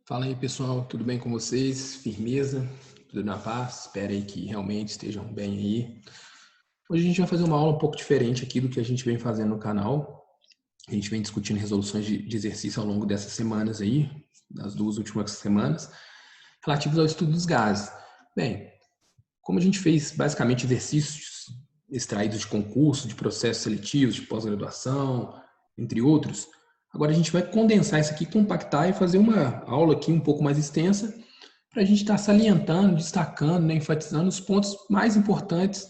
Fala aí, pessoal, tudo bem com vocês? Firmeza? Tudo na paz? Espero aí que realmente estejam bem aí. Hoje a gente vai fazer uma aula um pouco diferente aqui do que a gente vem fazendo no canal. A gente vem discutindo resoluções de exercício ao longo dessas semanas aí, das duas últimas semanas, relativos ao estudo dos gases. Bem, como a gente fez basicamente exercícios extraídos de concurso, de processos seletivos, de pós-graduação, entre outros, agora a gente vai condensar isso aqui, compactar e fazer uma aula aqui um pouco mais extensa para a gente estar salientando, destacando, né, enfatizando os pontos mais importantes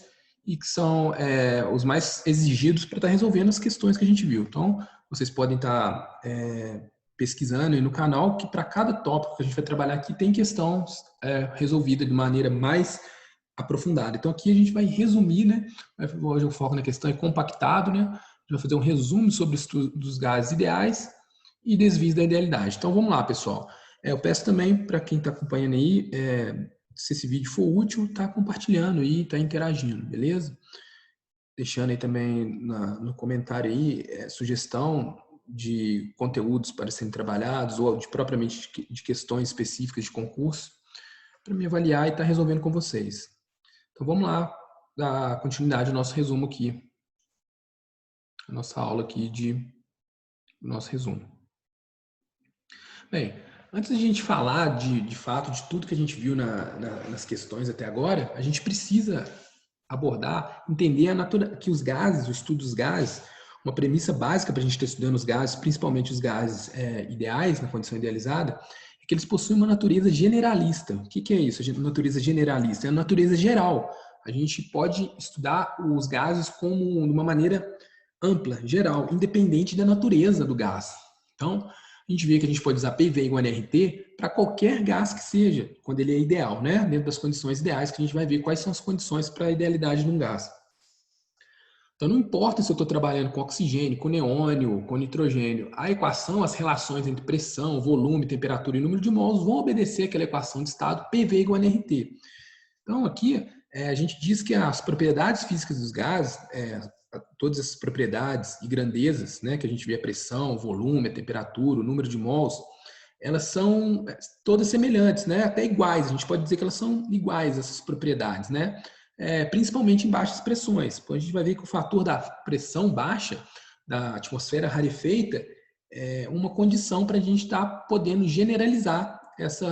e que são os mais exigidos para estar resolvendo as questões que a gente viu. Então, vocês podem estar pesquisando aí no canal que para cada tópico que a gente vai trabalhar aqui tem questão resolvida de maneira mais aprofundada. Então, aqui a gente vai resumir, né? Hoje o foco na questão é compactado, né? A gente vai fazer um resumo sobre o estudo dos gases ideais e desvios da idealidade. Então, vamos lá, pessoal. Eu peço também para quem está acompanhando aí, se esse vídeo for útil, tá compartilhando aí, tá interagindo, beleza? Deixando aí também no comentário aí sugestão de conteúdos para serem trabalhados ou de propriamente de questões específicas de concurso para me avaliar e estar resolvendo com vocês. Então vamos lá dar continuidade ao nosso resumo aqui, a nossa aula aqui do nosso resumo. Bem, antes de a gente falar de fato de tudo que a gente viu nas questões até agora, a gente precisa abordar, entender que os gases, o estudo dos gases, uma premissa básica para a gente estar estudando os gases, principalmente os gases ideais, na condição idealizada, é que eles possuem uma natureza generalista. O que é isso? A natureza generalista é a natureza geral. A gente pode estudar os gases como de uma maneira ampla, geral, independente da natureza do gás. Então, a gente vê que a gente pode usar PV igual a NRT para qualquer gás que seja, quando ele é ideal, né? Dentro das condições ideais, que a gente vai ver quais são as condições para a idealidade de um gás. Então, não importa se eu estou trabalhando com oxigênio, com neônio, com nitrogênio, a equação, as relações entre pressão, volume, temperatura e número de mols vão obedecer àquela equação de estado PV igual a NRT. Então, aqui, a gente diz que as propriedades físicas dos gases, todas essas propriedades e grandezas, né, que a gente vê a pressão, o volume, a temperatura, o número de mols, elas são todas semelhantes, né, até iguais. A gente pode dizer que elas são iguais, essas propriedades, né, principalmente em baixas pressões. Então, a gente vai ver que o fator da pressão baixa, da atmosfera rarefeita, é uma condição para a gente estar podendo generalizar esse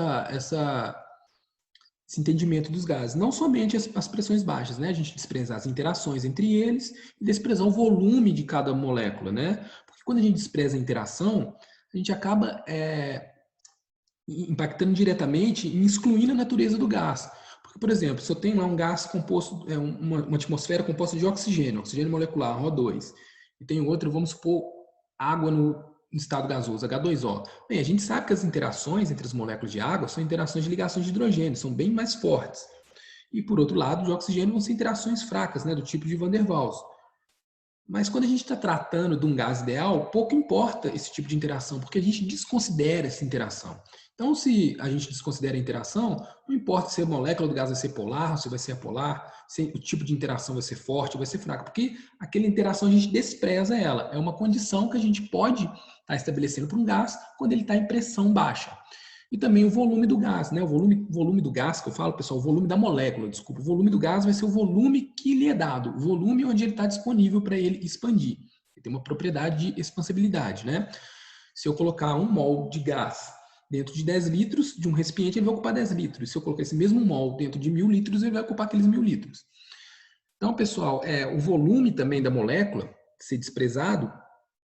entendimento dos gases. Não somente as pressões baixas, né? A gente desprezar as interações entre eles e desprezar o volume de cada molécula, né? Porque quando a gente despreza a interação, a gente acaba impactando diretamente e excluindo a natureza do gás. Porque, por exemplo, se eu tenho lá um gás composto, uma atmosfera composta de oxigênio molecular, O2, e tenho outro, vamos supor, água no estado gasoso, H2O. Bem, a gente sabe que as interações entre as moléculas de água são interações de ligações de hidrogênio, são bem mais fortes. E, por outro lado, de oxigênio vão ser interações fracas, né, do tipo de Van der Waals. Mas quando a gente está tratando de um gás ideal, pouco importa esse tipo de interação, porque a gente desconsidera essa interação. Então, se a gente desconsidera a interação, não importa se a molécula do gás vai ser polar, se vai ser apolar, se o tipo de interação vai ser forte ou vai ser fraca, porque aquela interação a gente despreza ela. É uma condição que a gente pode estar estabelecendo para um gás quando ele está em pressão baixa. E também o volume do gás, né? O volume do gás que eu falo, pessoal, o volume da molécula, desculpa. O volume do gás vai ser o volume que lhe é dado, o volume onde ele está disponível para ele expandir. Ele tem uma propriedade de expansibilidade, né? Se eu colocar 1 mol de gás dentro de 10 litros de um recipiente, ele vai ocupar 10 litros. Se eu colocar esse mesmo mol dentro de 1000 litros, ele vai ocupar aqueles 1000 litros. Então, pessoal, o volume também da molécula, ser desprezado,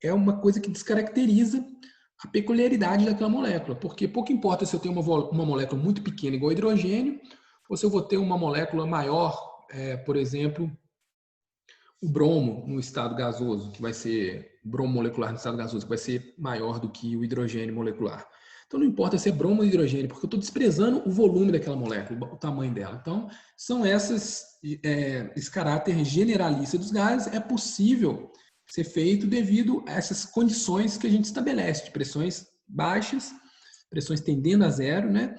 é uma coisa que descaracteriza a peculiaridade daquela molécula, porque pouco importa se eu tenho uma molécula muito pequena igual hidrogênio, ou se eu vou ter uma molécula maior, por exemplo, o bromo no estado gasoso, que vai ser bromo molecular no estado gasoso, que vai ser maior do que o hidrogênio molecular. Então não importa se é bromo ou hidrogênio, porque eu estou desprezando o volume daquela molécula, o tamanho dela. Então são esse caráter generalista dos gases é possível ser feito devido a essas condições que a gente estabelece, de pressões baixas, pressões tendendo a zero, né?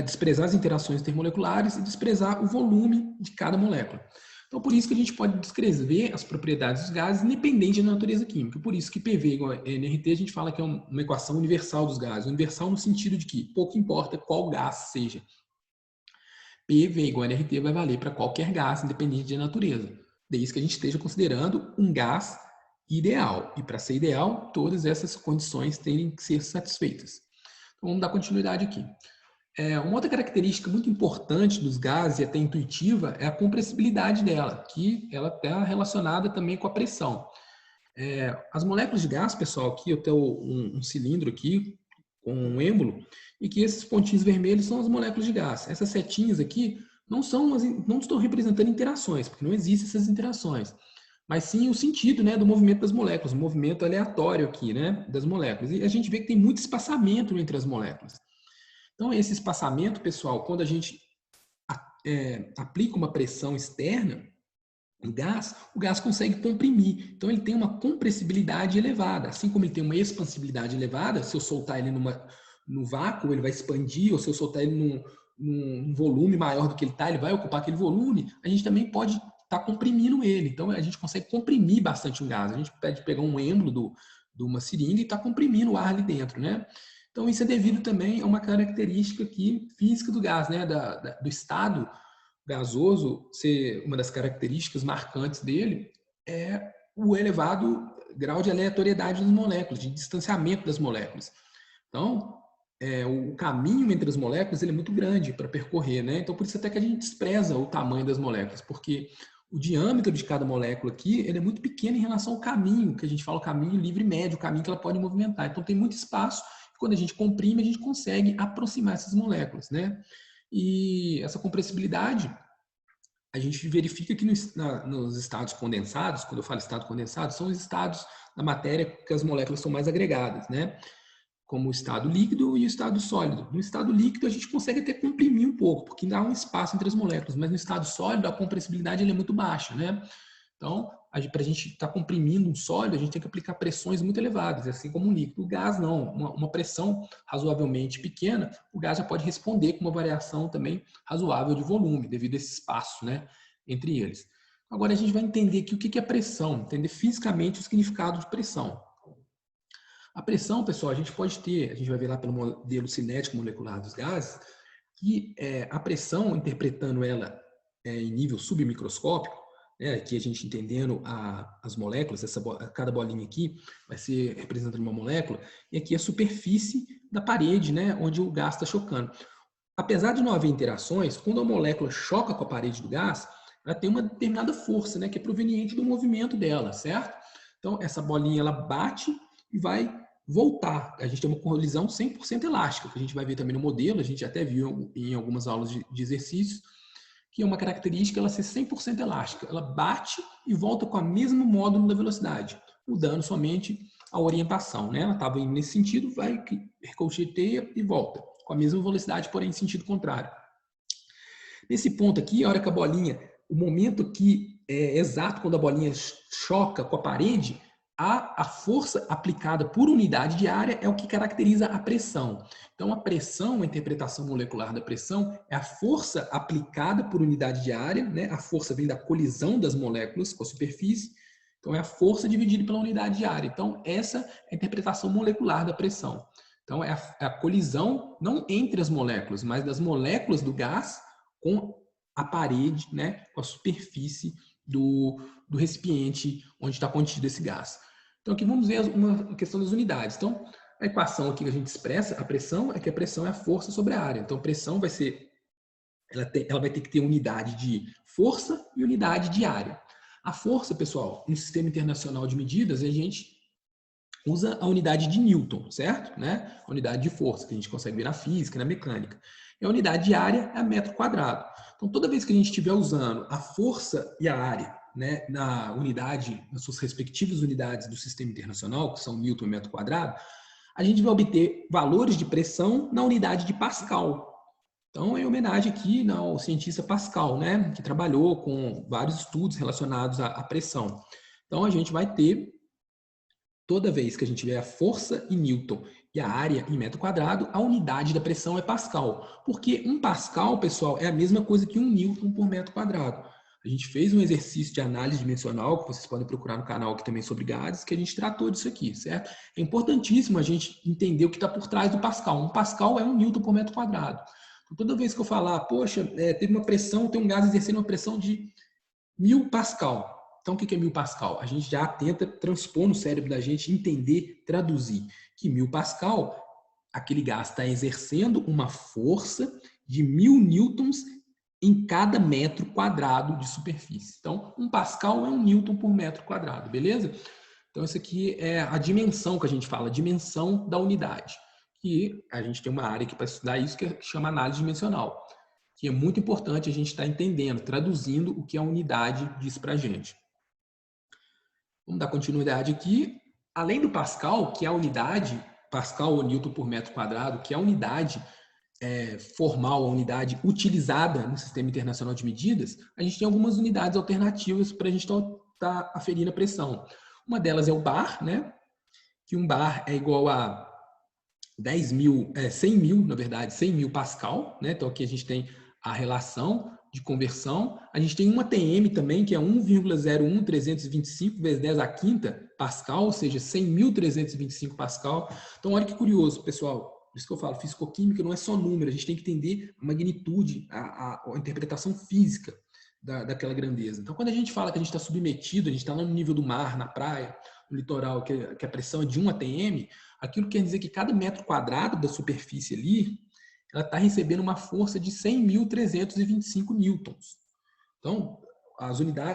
Desprezar as interações intermoleculares e desprezar o volume de cada molécula. Então, por isso que a gente pode descrever as propriedades dos gases independente da natureza química. Por isso que PV igual a nRT, a gente fala que é uma equação universal dos gases. Universal no sentido de que pouco importa qual gás seja. PV igual a nRT vai valer para qualquer gás, independente da natureza. Desde que a gente esteja considerando um gás ideal. E para ser ideal, todas essas condições têm que ser satisfeitas. Então, vamos dar continuidade aqui. Uma outra característica muito importante dos gases e até intuitiva é a compressibilidade dela, que ela está relacionada também com a pressão. As moléculas de gás, pessoal, aqui eu tenho um cilindro aqui com um êmbolo e que esses pontinhos vermelhos são as moléculas de gás. Essas setinhas aqui não estão representando interações, porque não existem essas interações, mas sim o sentido, né, do movimento das moléculas, o movimento aleatório aqui, né, das moléculas. E a gente vê que tem muito espaçamento entre as moléculas. Então, esse espaçamento, pessoal, quando a gente aplica uma pressão externa, o gás consegue comprimir. Então, ele tem uma compressibilidade elevada. Assim como ele tem uma expansibilidade elevada, se eu soltar ele no vácuo, ele vai expandir, ou se eu soltar ele num volume maior do que ele está, ele vai ocupar aquele volume, a gente também pode estar comprimindo ele. Então, a gente consegue comprimir bastante um gás. A gente pode pegar um êmbolo de uma seringa e estar comprimindo o ar ali dentro, né? Então, isso é devido também a uma característica aqui física do gás, né? Do estado gasoso, ser uma das características marcantes dele é o elevado grau de aleatoriedade das moléculas, de distanciamento das moléculas. Então, o caminho entre as moléculas ele é muito grande para percorrer, né? Então, por isso até que a gente despreza o tamanho das moléculas, porque o diâmetro de cada molécula aqui ele é muito pequeno em relação ao caminho, que a gente fala o caminho livre médio, o caminho que ela pode movimentar. Então, tem muito espaço. Quando a gente comprime, a gente consegue aproximar essas moléculas, né? E essa compressibilidade, a gente verifica que nos estados condensados, quando eu falo estado condensado, são os estados da matéria que as moléculas são mais agregadas, né? Como o estado líquido e o estado sólido. No estado líquido, a gente consegue até comprimir um pouco, porque dá um espaço entre as moléculas, mas no estado sólido, a compressibilidade é muito baixa, né? Então, para a gente estar comprimindo um sólido, a gente tem que aplicar pressões muito elevadas, assim como um líquido. O gás não, uma pressão razoavelmente pequena, o gás já pode responder com uma variação também razoável de volume, devido a esse espaço, né, entre eles. Agora a gente vai entender aqui o que é pressão, entender fisicamente o significado de pressão. A pressão, pessoal, a gente vai ver lá pelo modelo cinético molecular dos gases, que a pressão, interpretando ela em nível submicroscópico, né, aqui a gente entendendo as moléculas, cada bolinha aqui vai ser representando uma molécula, e aqui a superfície da parede, né, onde o gás está chocando. Apesar de não haver interações, quando a molécula choca com a parede do gás, ela tem uma determinada força, né, que é proveniente do movimento dela, certo? Então, essa bolinha ela bate e vai voltar. A gente tem uma colisão 100% elástica, que a gente vai ver também no modelo, a gente até viu em algumas aulas de exercícios, que é uma característica ela ser 100% elástica. Ela bate e volta com o mesmo módulo da velocidade, mudando somente a orientação, né? Ela estava indo nesse sentido, vai ricocheteia e volta, com a mesma velocidade, porém em sentido contrário. Nesse ponto aqui, a hora que a bolinha, o momento que é exato quando a bolinha choca com a parede, a força aplicada por unidade de área é o que caracteriza a pressão. Então, a pressão, a interpretação molecular da pressão, é a força aplicada por unidade de área, né? A força vem da colisão das moléculas com a superfície, então é a força dividida pela unidade de área. Então, essa é a interpretação molecular da pressão. Então, é a colisão, não entre as moléculas, mas das moléculas do gás com a parede, né? Com a superfície do recipiente onde está contido esse gás. Então, aqui vamos ver uma questão das unidades. Então, a equação aqui que a gente expressa, a pressão, é que a pressão é a força sobre a área. Então, a pressão vai ser, ela vai ter que ter unidade de força e unidade de área. A força, pessoal, no sistema internacional de medidas, a gente usa a unidade de Newton, certo? Né? A unidade de força, que a gente consegue ver na física, na mecânica. E a unidade de área é metro quadrado. Então, toda vez que a gente estiver usando a força e a área, né, na unidade, nas suas respectivas unidades do sistema internacional, que são Newton e metro quadrado, a gente vai obter valores de pressão na unidade de Pascal. Então, é homenagem aqui ao cientista Pascal, né, que trabalhou com vários estudos relacionados à pressão. Então, a gente vai ter, toda vez que a gente tiver a força em Newton e a área em metro quadrado, a unidade da pressão é Pascal. Porque um Pascal, pessoal, é a mesma coisa que um Newton por metro quadrado. A gente fez um exercício de análise dimensional, que vocês podem procurar no canal aqui também sobre gases, que a gente tratou disso aqui, certo? É importantíssimo a gente entender o que está por trás do Pascal. Um Pascal é 1 Newton por metro quadrado. Então, toda vez que eu falar, poxa, teve uma pressão, tem um gás exercendo uma pressão de 1000 Pascal. Então, o que é 1000 Pascal? A gente já tenta transpor no cérebro da gente, entender, traduzir que 1000 Pascal, aquele gás está exercendo uma força de 1000 newtons em cada metro quadrado de superfície. Então, 1 Pascal é 1 Newton por metro quadrado, beleza? Então, isso aqui é a dimensão que a gente fala, a dimensão da unidade. E a gente tem uma área aqui para estudar isso que chama análise dimensional, que é muito importante a gente estar entendendo, traduzindo o que a unidade diz para a gente. Vamos dar continuidade aqui. Além do Pascal, que é a unidade, Pascal ou Newton por metro quadrado, que é a unidade formal, a unidade utilizada no Sistema Internacional de Medidas, a gente tem algumas unidades alternativas para a gente estar aferindo a pressão. Uma delas é o bar, né? Que um bar é igual a 100 mil, na verdade, 100 mil Pascal, né? Então aqui a gente tem a relação de conversão. A gente tem uma TM também, que é 1,01325 vezes 10 à quinta Pascal, ou seja, 100.325 Pascal. Então, olha que curioso, pessoal. Por isso que eu falo, fisicoquímica não é só número, a gente tem que entender a magnitude, a interpretação física daquela grandeza. Então, quando a gente fala que a gente está submetido, a gente está lá no nível do mar, na praia, no litoral, que a pressão é de 1 atm, aquilo quer dizer que cada metro quadrado da superfície ali, ela está recebendo uma força de 100.325 newtons. Então,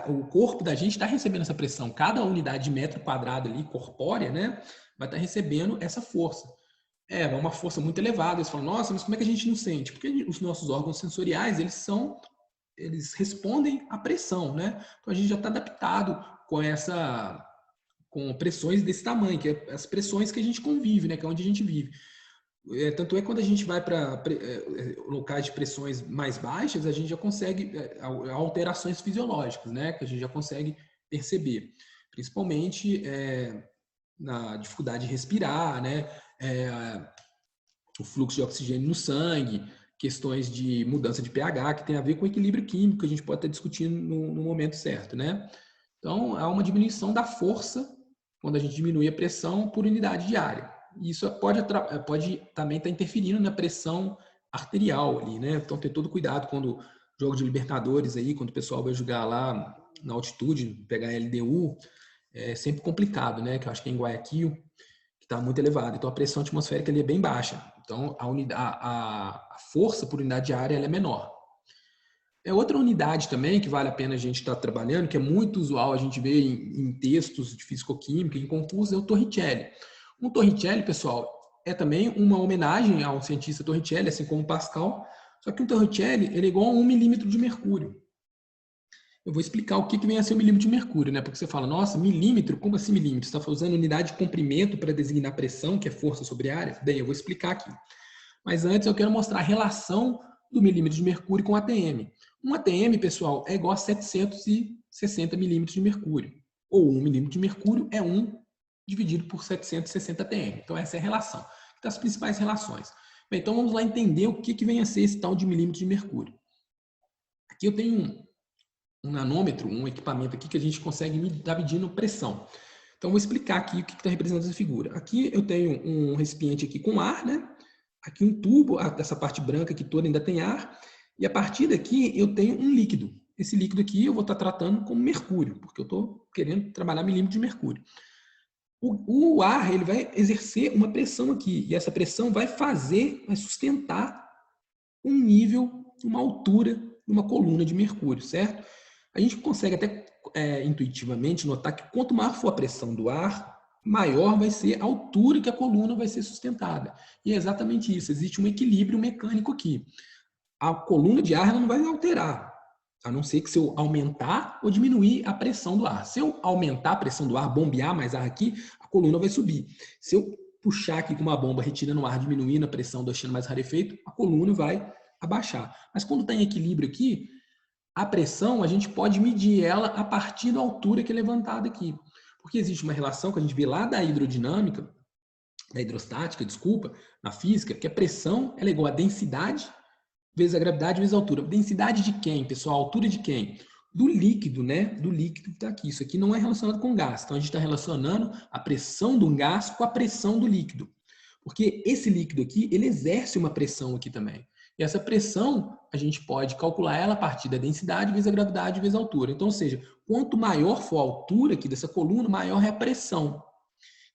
o corpo da gente está recebendo essa pressão. Cada unidade de metro quadrado ali, corpórea, né, vai estar recebendo essa força. É uma força muito elevada. Eles falam, nossa, mas como é que a gente não sente? Porque os nossos órgãos sensoriais, eles respondem à pressão, né? Então a gente já está adaptado com pressões desse tamanho, que é as pressões que a gente convive, né? Que é onde a gente vive. Tanto é que quando a gente vai para locais de pressões mais baixas, a gente já consegue alterações fisiológicas, né? Que a gente já consegue perceber. Principalmente na dificuldade de respirar, né? O fluxo de oxigênio no sangue, questões de mudança de pH, que tem a ver com o equilíbrio químico, que a gente pode estar discutindo no momento certo, né? Então, há uma diminuição da força quando a gente diminui a pressão por unidade de área. E isso pode também estar interferindo na pressão arterial ali, né? Então, ter todo cuidado quando jogo de Libertadores aí, quando o pessoal vai jogar lá na altitude, pegar LDU, é sempre complicado, né? Que eu acho que é em Guayaquil, que está muito elevado. Então, a pressão atmosférica ali é bem baixa. Então, a força por unidade de área ela é menor. Outra unidade também que vale a pena a gente estar trabalhando, que é muito usual a gente ver em textos de fisicoquímica, em concursos, é o Torricelli. Um Torricelli, pessoal, é também uma homenagem ao cientista Torricelli, assim como o Pascal, só que o Torricelli ele é igual a 1 milímetro de mercúrio. Eu vou explicar o que vem a ser o milímetro de mercúrio, né? Porque você fala, nossa, milímetro, como assim milímetro? Você está usando unidade de comprimento para designar pressão, que é força sobre área? Bem, eu vou explicar aqui. Mas antes eu quero mostrar a relação do milímetro de mercúrio com ATM. Um ATM, pessoal, é igual a 760 milímetros de mercúrio. Ou 1 milímetro de mercúrio é 1 dividido por 760 ATM. Então essa é a relação. Então, as principais relações. Bem, então vamos lá entender o que vem a ser esse tal de milímetro de mercúrio. Aqui eu tenho um nanômetro, um equipamento aqui que a gente consegue estar medindo pressão. Então, vou explicar aqui o que está representando essa figura. Aqui eu tenho um recipiente aqui com ar, né? Aqui um tubo, essa parte branca aqui toda ainda tem ar. E a partir daqui eu tenho um líquido. Esse líquido aqui eu vou estar tratando como mercúrio, porque eu estou querendo trabalhar milímetro de mercúrio. O ar ele vai exercer uma pressão aqui. E essa pressão vai sustentar um nível, uma altura, uma coluna de mercúrio, certo? A gente consegue até intuitivamente notar que quanto maior for a pressão do ar, maior vai ser a altura que a coluna vai ser sustentada. E é exatamente isso, existe um equilíbrio mecânico aqui. A coluna de ar ela não vai alterar, a não ser que se eu aumentar ou diminuir a pressão do ar. Se eu aumentar a pressão do ar, bombear mais ar aqui, a coluna vai subir. Se eu puxar aqui com uma bomba, retirando o ar, diminuindo a pressão, deixando mais rarefeito, a coluna vai abaixar. Mas quando está em equilíbrio aqui, a pressão, a gente pode medir ela a partir da altura que é levantada aqui. Porque existe uma relação que a gente vê lá da hidrodinâmica, da hidrostática, desculpa, na física, que a pressão ela é igual a densidade vezes a gravidade vezes a altura. Densidade de quem, pessoal? A altura de quem? do líquido, né? Do líquido que está aqui. Isso aqui não é relacionado com gás. Então, a gente está relacionando a pressão de um gás com a pressão do líquido. Porque esse líquido aqui, ele exerce uma pressão aqui também. E essa pressão, a gente pode calcular ela a partir da densidade vezes a gravidade vezes a altura. Então, ou seja, quanto maior for a altura aqui dessa coluna, maior é a pressão.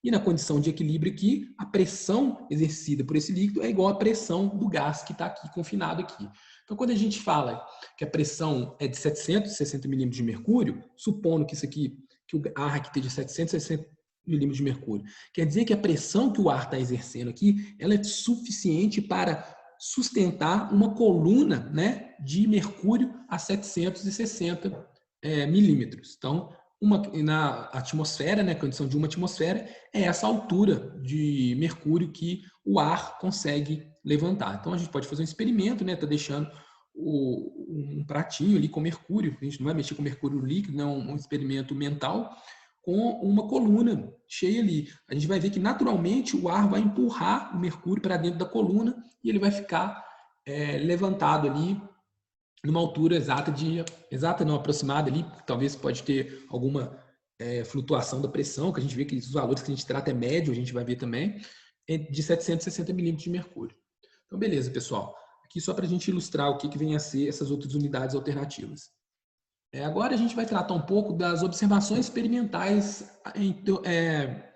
E na condição de equilíbrio aqui, a pressão exercida por esse líquido é igual à pressão do gás que está aqui confinado aqui. Então, quando a gente fala que a pressão é de 760 milímetros de mercúrio, supondo que isso aqui, que o ar aqui esteja de 760 milímetros de mercúrio, quer dizer que a pressão que o ar está exercendo aqui, ela é suficiente para sustentar uma coluna, né, de mercúrio a 760 milímetros. Então, na atmosfera, né, a condição de uma atmosfera, é essa altura de mercúrio que o ar consegue levantar. Então, a gente pode fazer um experimento, né, tá deixando um pratinho ali com mercúrio, a gente não vai mexer com mercúrio líquido, não, um experimento mental, com uma coluna cheia ali. A gente vai ver que, naturalmente, o ar vai empurrar o mercúrio para dentro da coluna e ele vai ficar levantado ali numa altura exata não, aproximada ali, talvez pode ter alguma flutuação da pressão, que a gente vê que os valores que a gente trata é médio, a gente vai ver também, de 760 milímetros de mercúrio. Então, beleza, pessoal. Aqui só para a gente ilustrar o que vem a ser essas outras unidades alternativas. Agora a gente vai tratar um pouco das observações experimentais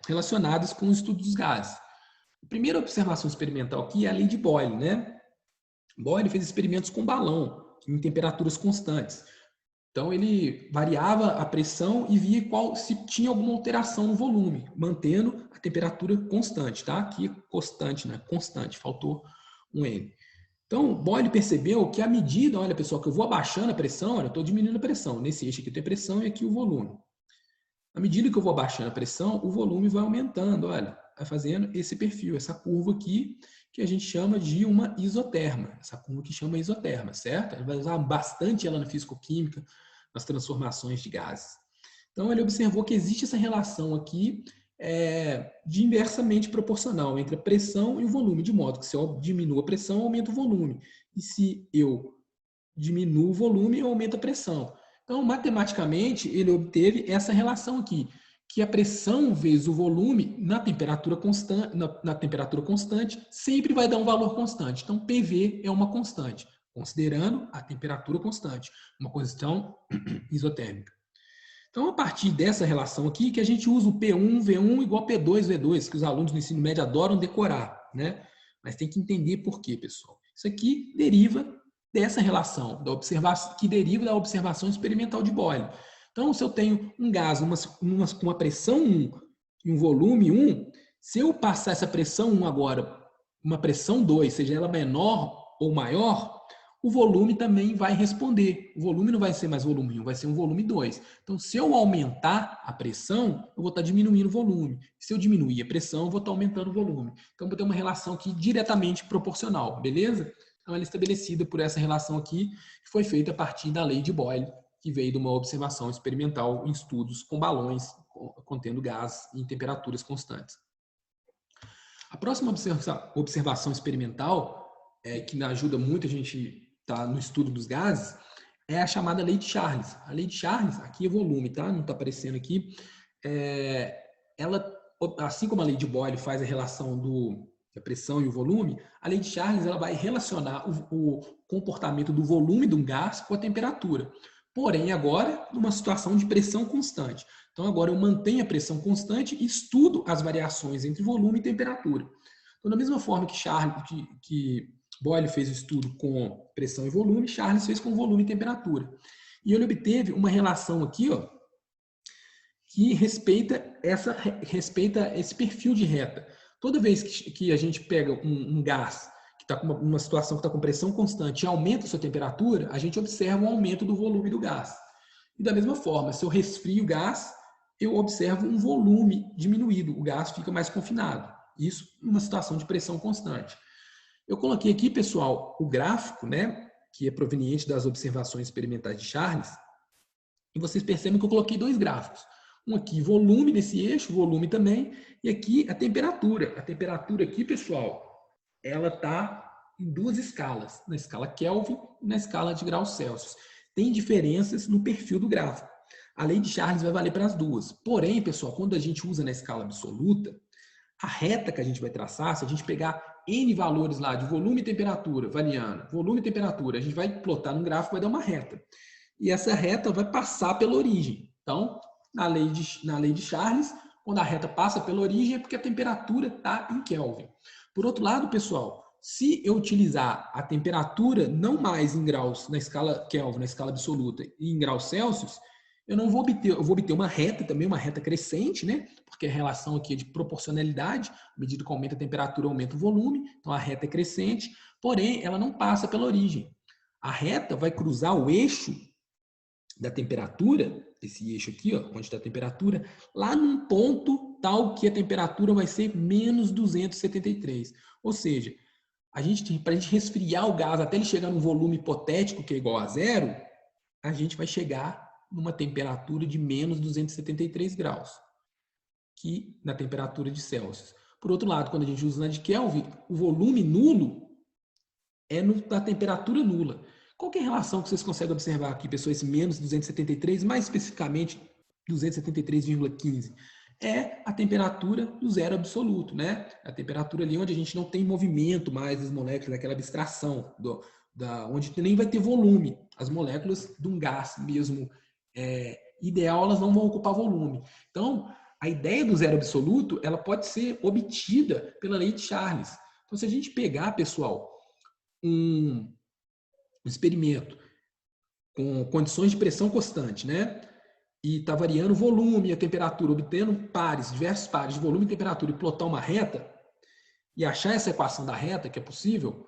relacionadas com o estudo dos gases. A primeira observação experimental aqui é a lei de Boyle, né? Boyle fez experimentos com balão em temperaturas constantes. Então ele variava a pressão e via se tinha alguma alteração no volume, mantendo a temperatura constante, tá? Aqui constante, né? Constante, faltou um N. Então, Boyle percebeu que à medida, olha pessoal, que eu vou abaixando a pressão, olha, eu estou diminuindo a pressão. Nesse eixo aqui tem pressão e aqui o volume. À medida que eu vou abaixando a pressão, o volume vai aumentando, olha, vai fazendo esse perfil, essa curva aqui, que a gente chama de uma isoterma. Essa curva que chama isoterma, certo? Ele vai usar bastante ela na fisicoquímica, nas transformações de gases. Então, ele observou que existe essa relação aqui de inversamente proporcional entre a pressão e o volume, de modo que se eu diminuo a pressão, eu aumento o volume. E se eu diminuo o volume, eu aumento a pressão. Então, matematicamente, ele obteve essa relação aqui, que a pressão vezes o volume na temperatura constante sempre vai dar um valor constante. Então, PV é uma constante, considerando a temperatura constante, uma questão isotérmica. Então, a partir dessa relação aqui, que a gente usa o P1, V1 igual a P2, V2, que os alunos do ensino médio adoram decorar, né? Mas tem que entender por quê, pessoal. Isso aqui deriva dessa relação, que deriva da observação experimental de Boyle. Então, se eu tenho um gás com uma pressão 1 e um volume 1, se eu passar essa pressão 1 agora, uma pressão 2, seja ela menor ou maior, o volume também vai responder. O volume não vai ser mais volume 1, vai ser um volume 2. Então, se eu aumentar a pressão, eu vou estar diminuindo o volume. Se eu diminuir a pressão, eu vou estar aumentando o volume. Então, vou ter uma relação aqui diretamente proporcional, beleza? Então, ela é estabelecida por essa relação aqui, que foi feita a partir da lei de Boyle, que veio de uma observação experimental em estudos com balões contendo gás em temperaturas constantes. A próxima observação experimental, que ajuda muito a gente tá no estudo dos gases, é a chamada lei de Charles. A lei de Charles, aqui é volume, tá? Não está aparecendo aqui. Ela, assim como a lei de Boyle faz a relação da pressão e o volume, a lei de Charles ela vai relacionar o comportamento do volume de um gás com a temperatura. Porém, agora, numa situação de pressão constante. Então, agora eu mantenho a pressão constante e estudo as variações entre volume e temperatura. Então, da mesma forma que Boyle fez o estudo com pressão e volume, Charles fez com volume e temperatura. E ele obteve uma relação aqui, ó, que respeita esse perfil de reta. Toda vez que a gente pega um gás que está com uma situação que está com pressão constante e aumenta a sua temperatura, a gente observa um aumento do volume do gás. E da mesma forma, se eu resfrio o gás, eu observo um volume diminuído, o gás fica mais confinado. Isso numa situação de pressão constante. Eu coloquei aqui, pessoal, o gráfico, né, que é proveniente das observações experimentais de Charles, e vocês percebem que eu coloquei dois gráficos. Um aqui, volume nesse eixo, volume também, e aqui a temperatura. A temperatura aqui, pessoal, ela está em duas escalas, na escala Kelvin e na escala de graus Celsius. tem diferenças no perfil do gráfico. A lei de Charles vai valer para as duas. Porém, pessoal, quando a gente usa na escala absoluta, a reta que a gente vai traçar, se a gente pegar N valores lá de volume e temperatura, variando, volume e temperatura, a gente vai plotar num gráfico, vai dar uma reta. E essa reta vai passar pela origem. Então, na lei de Charles, quando a reta passa pela origem é porque a temperatura está em Kelvin. Por outro lado, pessoal, se eu utilizar a temperatura não mais em graus na escala Kelvin, na escala absoluta, e em graus Celsius, eu não vou obter, eu vou obter uma reta também, uma reta crescente, né? Porque a relação aqui é de proporcionalidade, à medida que aumenta a temperatura, aumenta o volume, então a reta é crescente, porém ela não passa pela origem. A reta vai cruzar o eixo da temperatura, esse eixo aqui, ó, onde está a temperatura, lá num ponto tal que a temperatura vai ser menos 273. Ou seja, para a gente resfriar o gás até ele chegar num volume hipotético que é igual a zero, a gente vai chegar numa temperatura de menos 273 graus, que na temperatura de Celsius. Por outro lado, quando a gente usa na de Kelvin, o volume nulo é da temperatura nula. Qual que é a relação que vocês conseguem observar aqui, pessoal, esse menos 273, mais especificamente 273,15? É a temperatura do zero absoluto, né? A temperatura ali onde a gente não tem movimento mais das moléculas, daquela abstração, onde nem vai ter volume. As moléculas de um gás mesmo ideal, elas não vão ocupar volume. Então, a ideia do zero absoluto, ela pode ser obtida pela lei de Charles. Então, se a gente pegar, pessoal, um experimento com condições de pressão constante, né? E está variando o volume e a temperatura, obtendo diversos pares de volume e temperatura, e plotar uma reta, e achar essa equação da reta, que é possível,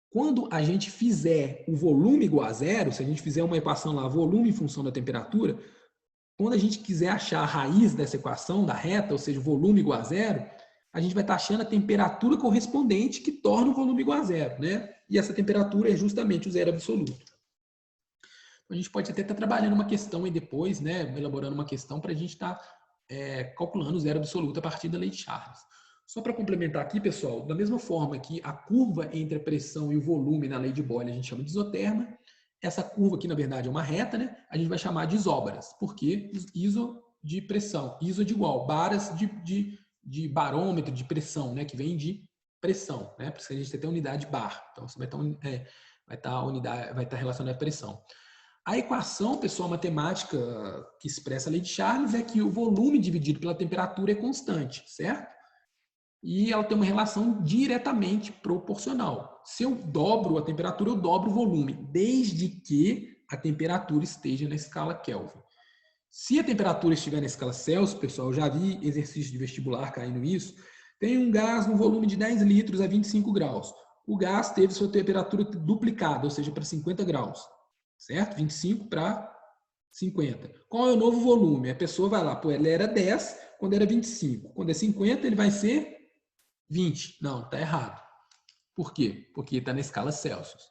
quando a gente fizer o volume igual a zero, se a gente fizer uma equação lá, volume em função da temperatura, quando a gente quiser achar a raiz dessa equação da reta, ou seja, volume igual a zero, a gente vai estar achando a temperatura correspondente que torna o volume igual a zero, né? E essa temperatura é justamente o zero absoluto. A gente pode até estar trabalhando uma questão aí depois, né, elaborando uma questão para a gente estar calculando o zero absoluto a partir da lei de Charles. Só para complementar aqui, pessoal, da mesma forma que a curva entre a pressão e o volume na lei de Boyle a gente chama de isoterma, essa curva aqui, na verdade, é uma reta, né? A gente vai chamar de isóbaras, porque iso de pressão, iso de igual, baras de barômetro, de pressão, né? Que vem de pressão, né? Por isso que a gente tem até unidade bar. Então, você vai estar relacionada à pressão. A equação, pessoal, matemática que expressa a lei de Charles é que o volume dividido pela temperatura é constante, certo? E ela tem uma relação diretamente proporcional. Se eu dobro a temperatura, eu dobro o volume, desde que a temperatura esteja na escala Kelvin. Se a temperatura estiver na escala Celsius, pessoal, eu já vi exercício de vestibular caindo isso, tem um gás no volume de 10 litros a 25 graus. O gás teve sua temperatura duplicada, ou seja, para 50 graus. Certo? 25 para 50. Qual é o novo volume? A pessoa vai lá, pô, ele era 10 quando era 25. Quando é 50, ele vai ser 20. Não, está errado. Por quê? Porque está na escala Celsius.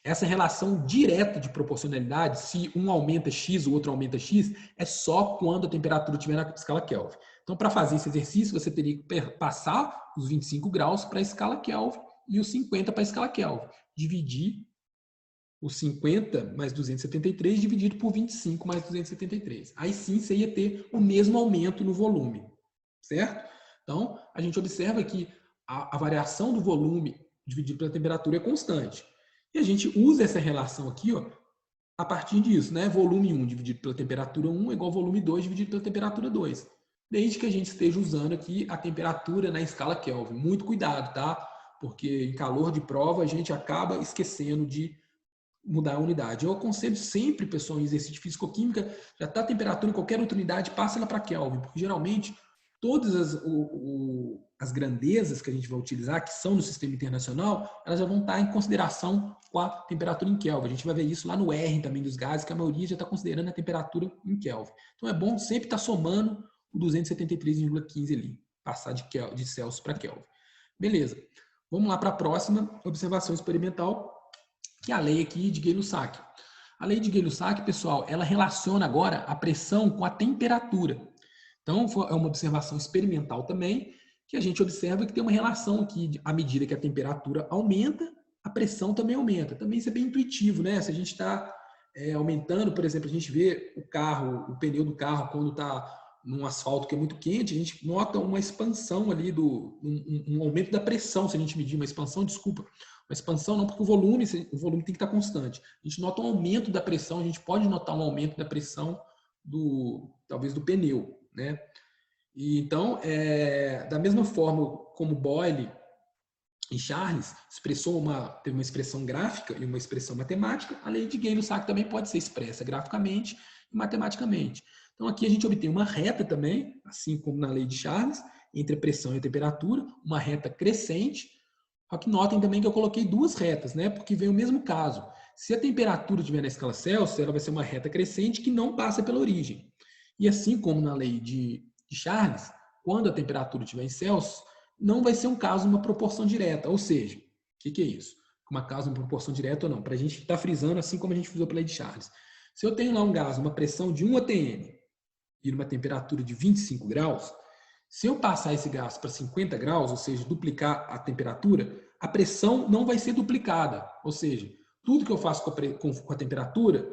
Essa relação direta de proporcionalidade, se um aumenta X, o outro aumenta X, é só quando a temperatura estiver na escala Kelvin. Então, para fazer esse exercício, você teria que passar os 25 graus para a escala Kelvin e os 50 para a escala Kelvin. Dividir os 50 mais 273 dividido por 25 mais 273. Aí sim você ia ter o mesmo aumento no volume, certo? Então, a gente observa que a variação do volume dividido pela temperatura é constante. E a gente usa essa relação aqui, ó, a partir disso, né? Volume 1 dividido pela temperatura 1 é igual a volume 2 dividido pela temperatura 2. Desde que a gente esteja usando aqui a temperatura na escala Kelvin. Muito cuidado, tá? Porque em calor de prova a gente acaba esquecendo de mudar a unidade. Eu aconselho sempre, pessoal, em exercício de físico-química, já está a temperatura em qualquer outra unidade, passa ela para Kelvin, porque geralmente todas as grandezas que a gente vai utilizar, que são no sistema internacional, elas já vão estar em consideração com a temperatura em Kelvin. A gente vai ver isso lá no R também dos gases, que a maioria já está considerando a temperatura em Kelvin. Então é bom sempre estar somando o 273,15 ali, passar de Celsius para Kelvin. Beleza. Vamos lá para a próxima observação experimental, que é a lei aqui de Gay-Lussac. A lei de Gay-Lussac, pessoal, ela relaciona agora a pressão com a temperatura. Então, é uma observação experimental também, que a gente observa que tem uma relação aqui, à medida que a temperatura aumenta, a pressão também aumenta. Também isso é bem intuitivo, né? Se a gente está aumentando, por exemplo, a gente vê o pneu do carro quando está num asfalto que é muito quente, a gente nota uma expansão ali, um aumento da pressão, se a gente medir uma expansão, desculpa, uma expansão não, porque o volume tem que estar constante. A gente nota um aumento da pressão, a gente pode notar um aumento da pressão talvez do pneu, né? E então, da mesma forma como Boyle e Charles teve uma expressão gráfica e uma expressão matemática, a lei de Gay-Lussac também pode ser expressa graficamente e matematicamente. Então aqui a gente obtém uma reta também, assim como na lei de Charles, entre a pressão e a temperatura, uma reta crescente. Só que notem também que eu coloquei duas retas, né? Porque vem o mesmo caso. Se a temperatura estiver na escala Celsius, ela vai ser uma reta crescente que não passa pela origem. E assim como na lei de Charles, quando a temperatura estiver em Celsius, não vai ser um caso uma proporção direta. Ou seja, o que é isso? Uma caso uma proporção direta ou não? Para a gente estar frisando assim como a gente frisou pela lei de Charles. Se eu tenho lá um gás, uma pressão de 1 atm e uma temperatura de 25 graus, se eu passar esse gás para 50 graus, ou seja, duplicar a temperatura, a pressão não vai ser duplicada. Ou seja, tudo que eu faço com a temperatura,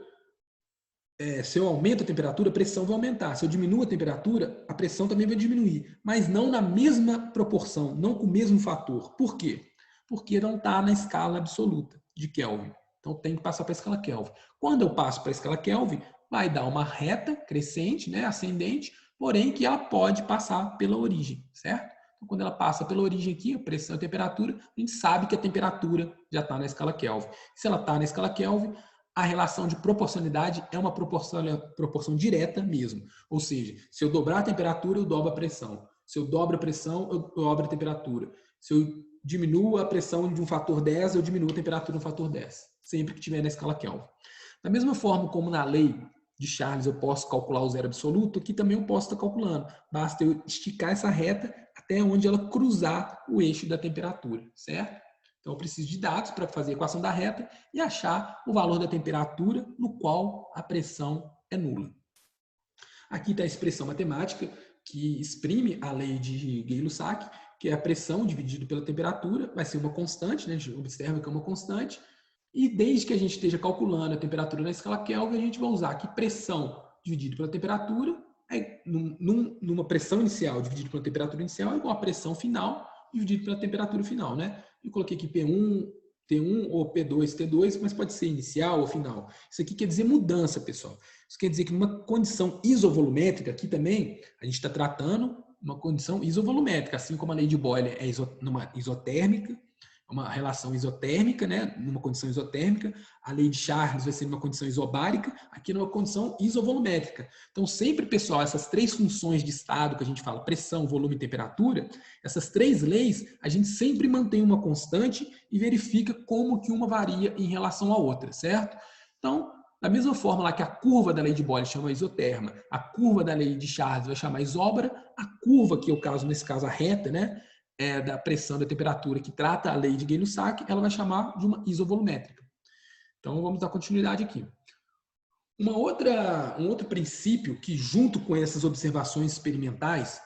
se eu aumento a temperatura, a pressão vai aumentar. Se eu diminuo a temperatura, a pressão também vai diminuir. Mas não na mesma proporção, não com o mesmo fator. Por quê? Porque não está na escala absoluta de Kelvin. Então tem que passar para a escala Kelvin. Quando eu passo para a escala Kelvin, vai dar uma reta crescente, né, ascendente, porém que ela pode passar pela origem, certo? Então, quando ela passa pela origem aqui, a pressão e a temperatura, a gente sabe que a temperatura já está na escala Kelvin. Se ela está na escala Kelvin, a relação de proporcionalidade é uma proporção direta mesmo. Ou seja, se eu dobrar a temperatura, eu dobro a pressão. Se eu dobro a pressão, eu dobro a temperatura. Se eu diminuo a pressão de um fator 10, eu diminuo a temperatura de um fator 10. Sempre que estiver na escala Kelvin. Da mesma forma como na lei de Charles eu posso calcular o zero absoluto, aqui também eu posso estar calculando. Basta eu esticar essa reta até onde ela cruzar o eixo da temperatura, certo? Então eu preciso de dados para fazer a equação da reta e achar o valor da temperatura no qual a pressão é nula. Aqui está a expressão matemática que exprime a lei de Gay-Lussac, que é a pressão dividido pela temperatura, vai ser uma constante, né? A gente observa que é uma constante. E desde que a gente esteja calculando a temperatura na escala Kelvin, a gente vai usar que pressão dividido pela temperatura, numa pressão inicial dividido pela temperatura inicial é igual a pressão final dividido pela temperatura final, né? Eu coloquei aqui P1, T1 ou P2, T2, mas pode ser inicial ou final. Isso aqui quer dizer mudança, pessoal. Isso quer dizer que numa condição isovolumétrica, aqui também, a gente está tratando uma condição isovolumétrica, assim como a lei de Boyle é numa isotérmica, uma relação isotérmica, né? Numa condição isotérmica, a lei de Charles vai ser numa condição isobárica, aqui numa condição isovolumétrica. Então, sempre, pessoal, essas três funções de estado que a gente fala, pressão, volume e temperatura, essas três leis, a gente sempre mantém uma constante e verifica como que uma varia em relação à outra, certo? Então, da mesma forma lá que a curva da lei de Boyle chama isoterma, a curva da lei de Charles vai chamar isóbara, a curva, que é o caso, nesse caso, a reta, né? Da pressão da temperatura que trata a lei de Gay-Lussac, ela vai chamar de uma isovolumétrica. Então, vamos dar continuidade aqui. Um outro princípio que, junto com essas observações experimentais,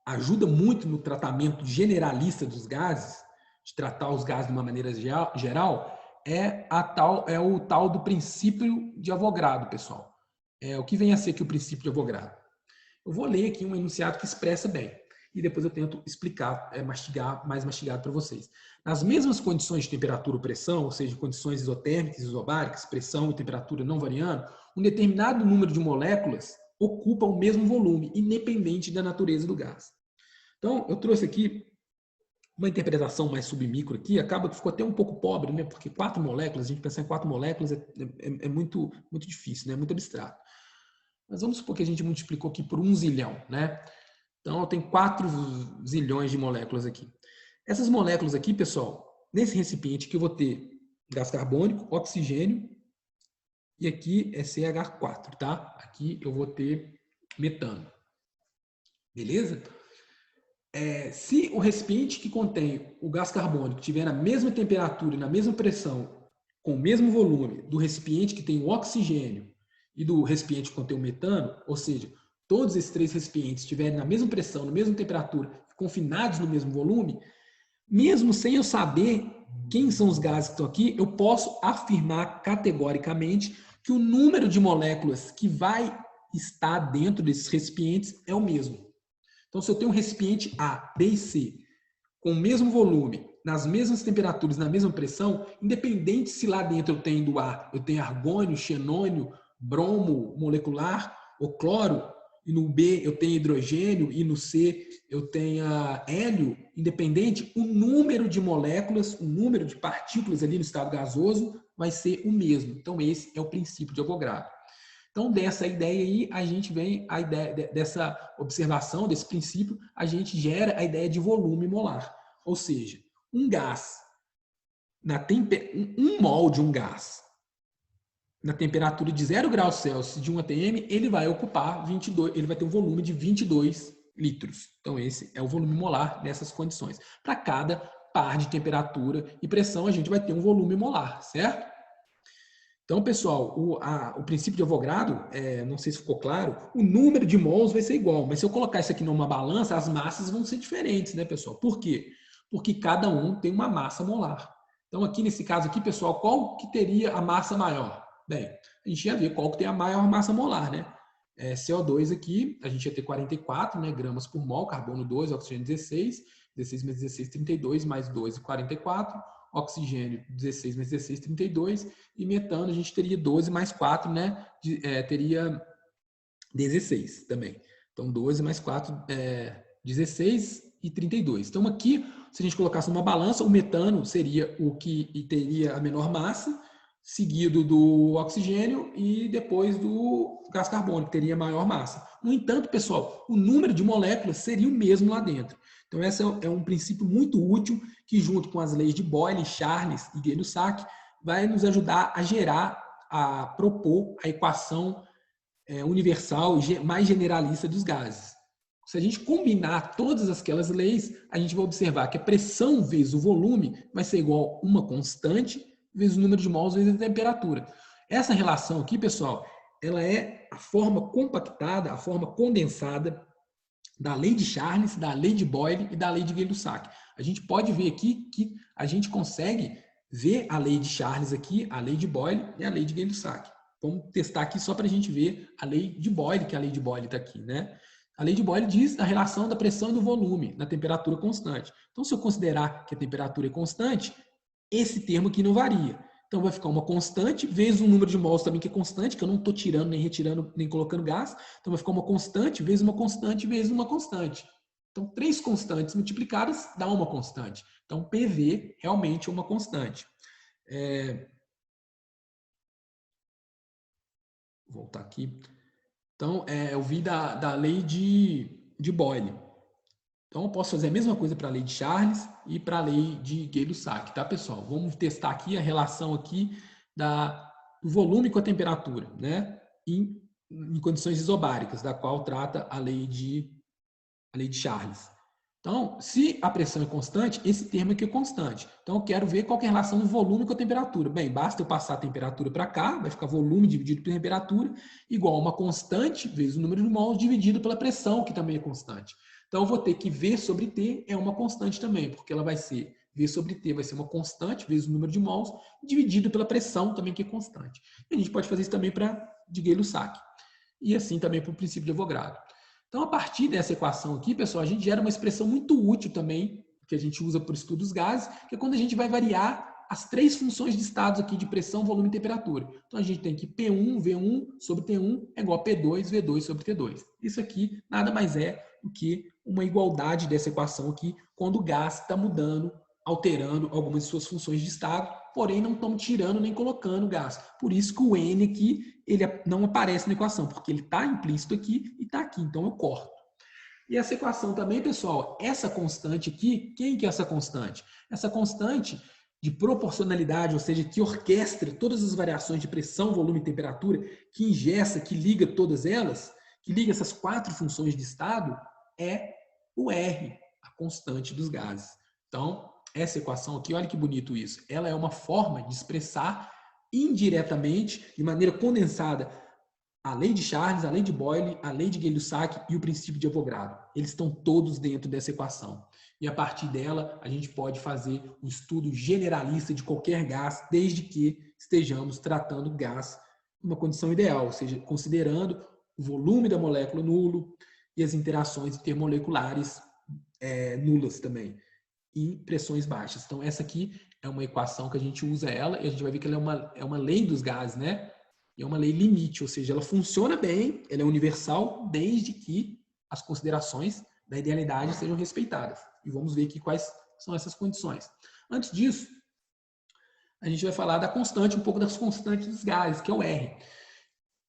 ajuda muito no tratamento generalista dos gases, de tratar os gases de uma maneira geral, é o tal do princípio de Avogadro, pessoal. O que vem a ser aqui o princípio de Avogadro? Eu vou ler aqui um enunciado que expressa bem. E depois eu tento explicar, mais mastigado para vocês. Nas mesmas condições de temperatura ou pressão, ou seja, condições isotérmicas e isobáricas, pressão e temperatura não variando, um determinado número de moléculas ocupa o mesmo volume, independente da natureza do gás. Então, eu trouxe aqui uma interpretação mais submicro aqui, acaba que ficou até um pouco pobre, né? Porque 4 moléculas, a gente pensar em 4 moléculas é muito, muito difícil, né? Muito abstrato. Mas vamos supor que a gente multiplicou aqui por 1 zilhão, né? Então, eu tenho 4 zilhões de moléculas aqui. Essas moléculas aqui, pessoal, nesse recipiente aqui eu vou ter gás carbônico, oxigênio e aqui é CH4, tá? Aqui eu vou ter metano. Beleza? Se o recipiente que contém o gás carbônico tiver na mesma temperatura e na mesma pressão, com o mesmo volume do recipiente que tem o oxigênio e do recipiente que contém o metano, ou seja, todos esses 3 recipientes estiverem na mesma pressão, na mesma temperatura, confinados no mesmo volume, Mesmo sem eu saber quem são os gases que estão aqui, eu posso afirmar categoricamente que o número de moléculas que vai estar dentro desses recipientes é o mesmo. Então, se eu tenho um recipiente A, B e C, com o mesmo volume, nas mesmas temperaturas, na mesma pressão, independente se lá dentro eu tenho do A, eu tenho argônio, xenônio, bromo molecular ou cloro, e no B eu tenho hidrogênio, e no C eu tenho hélio, independente, o número de moléculas, o número de partículas ali no estado gasoso vai ser o mesmo. Então, esse é o princípio de Avogadro. Então, dessa ideia aí, a gente vem, a ideia dessa observação, desse princípio, a gente gera a ideia de volume molar. Ou seja, um gás, um mol de um gás, na temperatura de 0 graus Celsius de 1 atm, ele vai ocupar 22, ele vai ter um volume de 22 litros. Então, esse é o volume molar nessas condições. Para cada par de temperatura e pressão, a gente vai ter um volume molar, certo? Então, pessoal, o princípio de Avogadro, não sei se ficou claro, o número de mols vai ser igual, mas se eu colocar isso aqui numa balança, as massas vão ser diferentes, né, pessoal? Por quê? Porque cada um tem uma massa molar. Então, aqui nesse caso aqui, pessoal, qual que teria a massa maior? Bem, a gente ia ver qual que tem a maior massa molar, né? CO2 aqui, a gente ia ter 44, né, gramas por mol, carbono 2, oxigênio 16, 16 vezes 16, 32, mais 2, 44, oxigênio 16 vezes 16, 32, e metano a gente teria 12 mais 4, né, teria 16 também. Então, 12 mais 4, 16 e 32. Então, aqui, se a gente colocasse numa balança, o metano seria o que teria a menor massa, seguido do oxigênio e depois do gás carbônico, que teria maior massa. No entanto, pessoal, o número de moléculas seria o mesmo lá dentro. Então, esse é um princípio muito útil que, junto com as leis de Boyle, Charles e Gay-Lussac, vai nos ajudar a gerar, a propor a equação universal e mais generalista dos gases. Se a gente combinar todas aquelas leis, a gente vai observar que a pressão vezes o volume vai ser igual a uma constante vezes o número de mols vezes a temperatura. Essa relação aqui, pessoal, ela é a forma compactada, a forma condensada da lei de Charles, da lei de Boyle e da lei de Gay-Lussac. A gente pode ver aqui que a gente consegue ver a lei de Charles aqui, a lei de Boyle e a lei de Gay-Lussac. Vamos testar aqui só para a gente ver a lei de Boyle, que a lei de Boyle está aqui, né? A lei de Boyle diz a relação da pressão e do volume na temperatura constante. Então, se eu considerar que a temperatura é constante, esse termo aqui não varia. Então, vai ficar uma constante vezes um número de mols também que é constante, que eu não estou tirando, nem retirando, nem colocando gás. Então, vai ficar uma constante vezes uma constante vezes uma constante. Então, 3 constantes multiplicadas dá uma constante. Então, PV realmente é uma constante. Vou voltar aqui. Então, eu vi da lei de Boyle. Então, eu posso fazer a mesma coisa para a lei de Charles e para a lei de Gay-Lussac, tá, pessoal? Vamos testar aqui a relação aqui do volume com a temperatura, né? Em condições isobáricas, da qual trata a lei de Charles. Então, se a pressão é constante, esse termo aqui é constante. Então, eu quero ver qual que é a relação do volume com a temperatura. Bem, basta eu passar a temperatura para cá, vai ficar volume dividido pela temperatura, igual a uma constante vezes o número de mols dividido pela pressão, que também é constante. Então, eu vou ter que V sobre T é uma constante também, porque ela vai ser, V sobre T vai ser uma constante vezes o número de mols, dividido pela pressão também, que é constante. E a gente pode fazer isso também para de Gay-Lussac. E assim também para o princípio de Avogadro. Então, a partir dessa equação aqui, pessoal, a gente gera uma expressão muito útil também, que a gente usa para o estudo dos gases, que é quando a gente vai variar as 3 funções de estados aqui de pressão, volume e temperatura. Então, a gente tem que P1, V1 sobre T1 é igual a P2, V2 sobre T2. Isso aqui nada mais é do que uma igualdade dessa equação aqui, quando o gás está mudando, alterando algumas de suas funções de estado, porém não estamos tirando nem colocando gás. Por isso que o N aqui ele não aparece na equação, porque ele está implícito aqui e está aqui, então eu corto. E essa equação também, pessoal, essa constante aqui, quem que é essa constante? Essa constante de proporcionalidade, ou seja, que orquestra todas as variações de pressão, volume e temperatura, que ingessa, que liga todas elas, que liga essas 4 funções de estado, é o R, a constante dos gases. Então, essa equação aqui, olha que bonito isso, ela é uma forma de expressar indiretamente, de maneira condensada, a lei de Charles, a lei de Boyle, a lei de Gay-Lussac e o princípio de Avogadro. Eles estão todos dentro dessa equação. e a partir dela a gente pode fazer um estudo generalista de qualquer gás, desde que estejamos tratando o gás numa condição ideal, ou seja, considerando o volume da molécula nulo e as interações intermoleculares nulas também, e pressões baixas. Então, essa aqui é uma equação que a gente usa ela, e a gente vai ver que ela é uma lei dos gases, né? E é uma lei limite, ou seja, ela funciona bem, ela é universal, desde que as considerações da idealidade sejam respeitadas. E vamos ver aqui quais são essas condições. Antes disso, a gente vai falar da constante, um pouco das constantes dos gases, que é o R.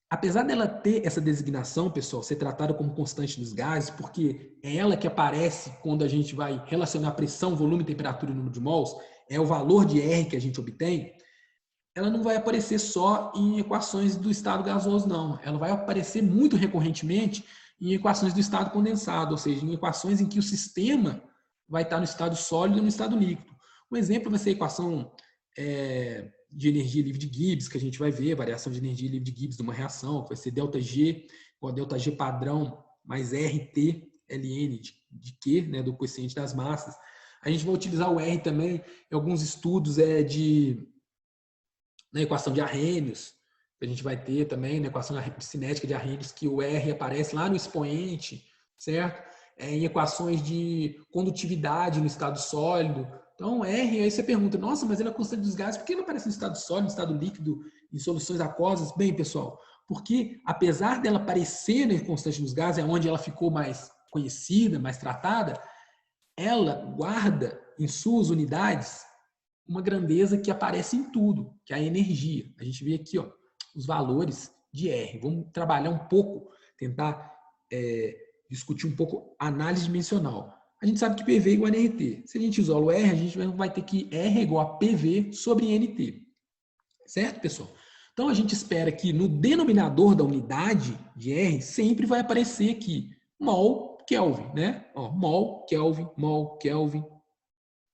Apesar dela ter essa designação, pessoal, ser tratada como constante dos gases, porque é ela que aparece quando a gente vai relacionar pressão, volume, temperatura e número de mols, é o valor de R que a gente obtém, ela não vai aparecer só em equações do estado gasoso, não. Ela vai aparecer muito recorrentemente em equações do estado condensado, ou seja, em equações em que o sistema vai estar no estado sólido e no estado líquido. Um exemplo vai ser a equação de energia livre de Gibbs, que a gente vai ver, variação de energia livre de Gibbs de uma reação, que vai ser ΔG, igual a ΔG padrão, mais RT, ln de Q, né, do quociente das massas. A gente vai utilizar o R também em alguns estudos na equação de Arrhenius, que a gente vai ter também, na equação cinética de Arrhenius, que o R aparece lá no expoente, certo? Em equações de condutividade no estado sólido. Então, R, aí você pergunta, nossa, mas ele é constante dos gases, por que não aparece no estado sólido, no estado líquido, em soluções aquosas? Bem, pessoal, porque apesar dela aparecer na constante dos gases, é onde ela ficou mais conhecida, mais tratada, ela guarda em suas unidades uma grandeza que aparece em tudo, que é a energia. A gente vê aqui, ó, os valores de R. Vamos trabalhar um pouco, tentar discutir um pouco a análise dimensional. A gente sabe que PV é igual a NRT. Se a gente isola o R, a gente vai ter que R é igual a PV sobre NT. Certo, pessoal? Então, a gente espera que no denominador da unidade de R sempre vai aparecer aqui mol, Kelvin, né? Ó, mol, Kelvin, mol, Kelvin,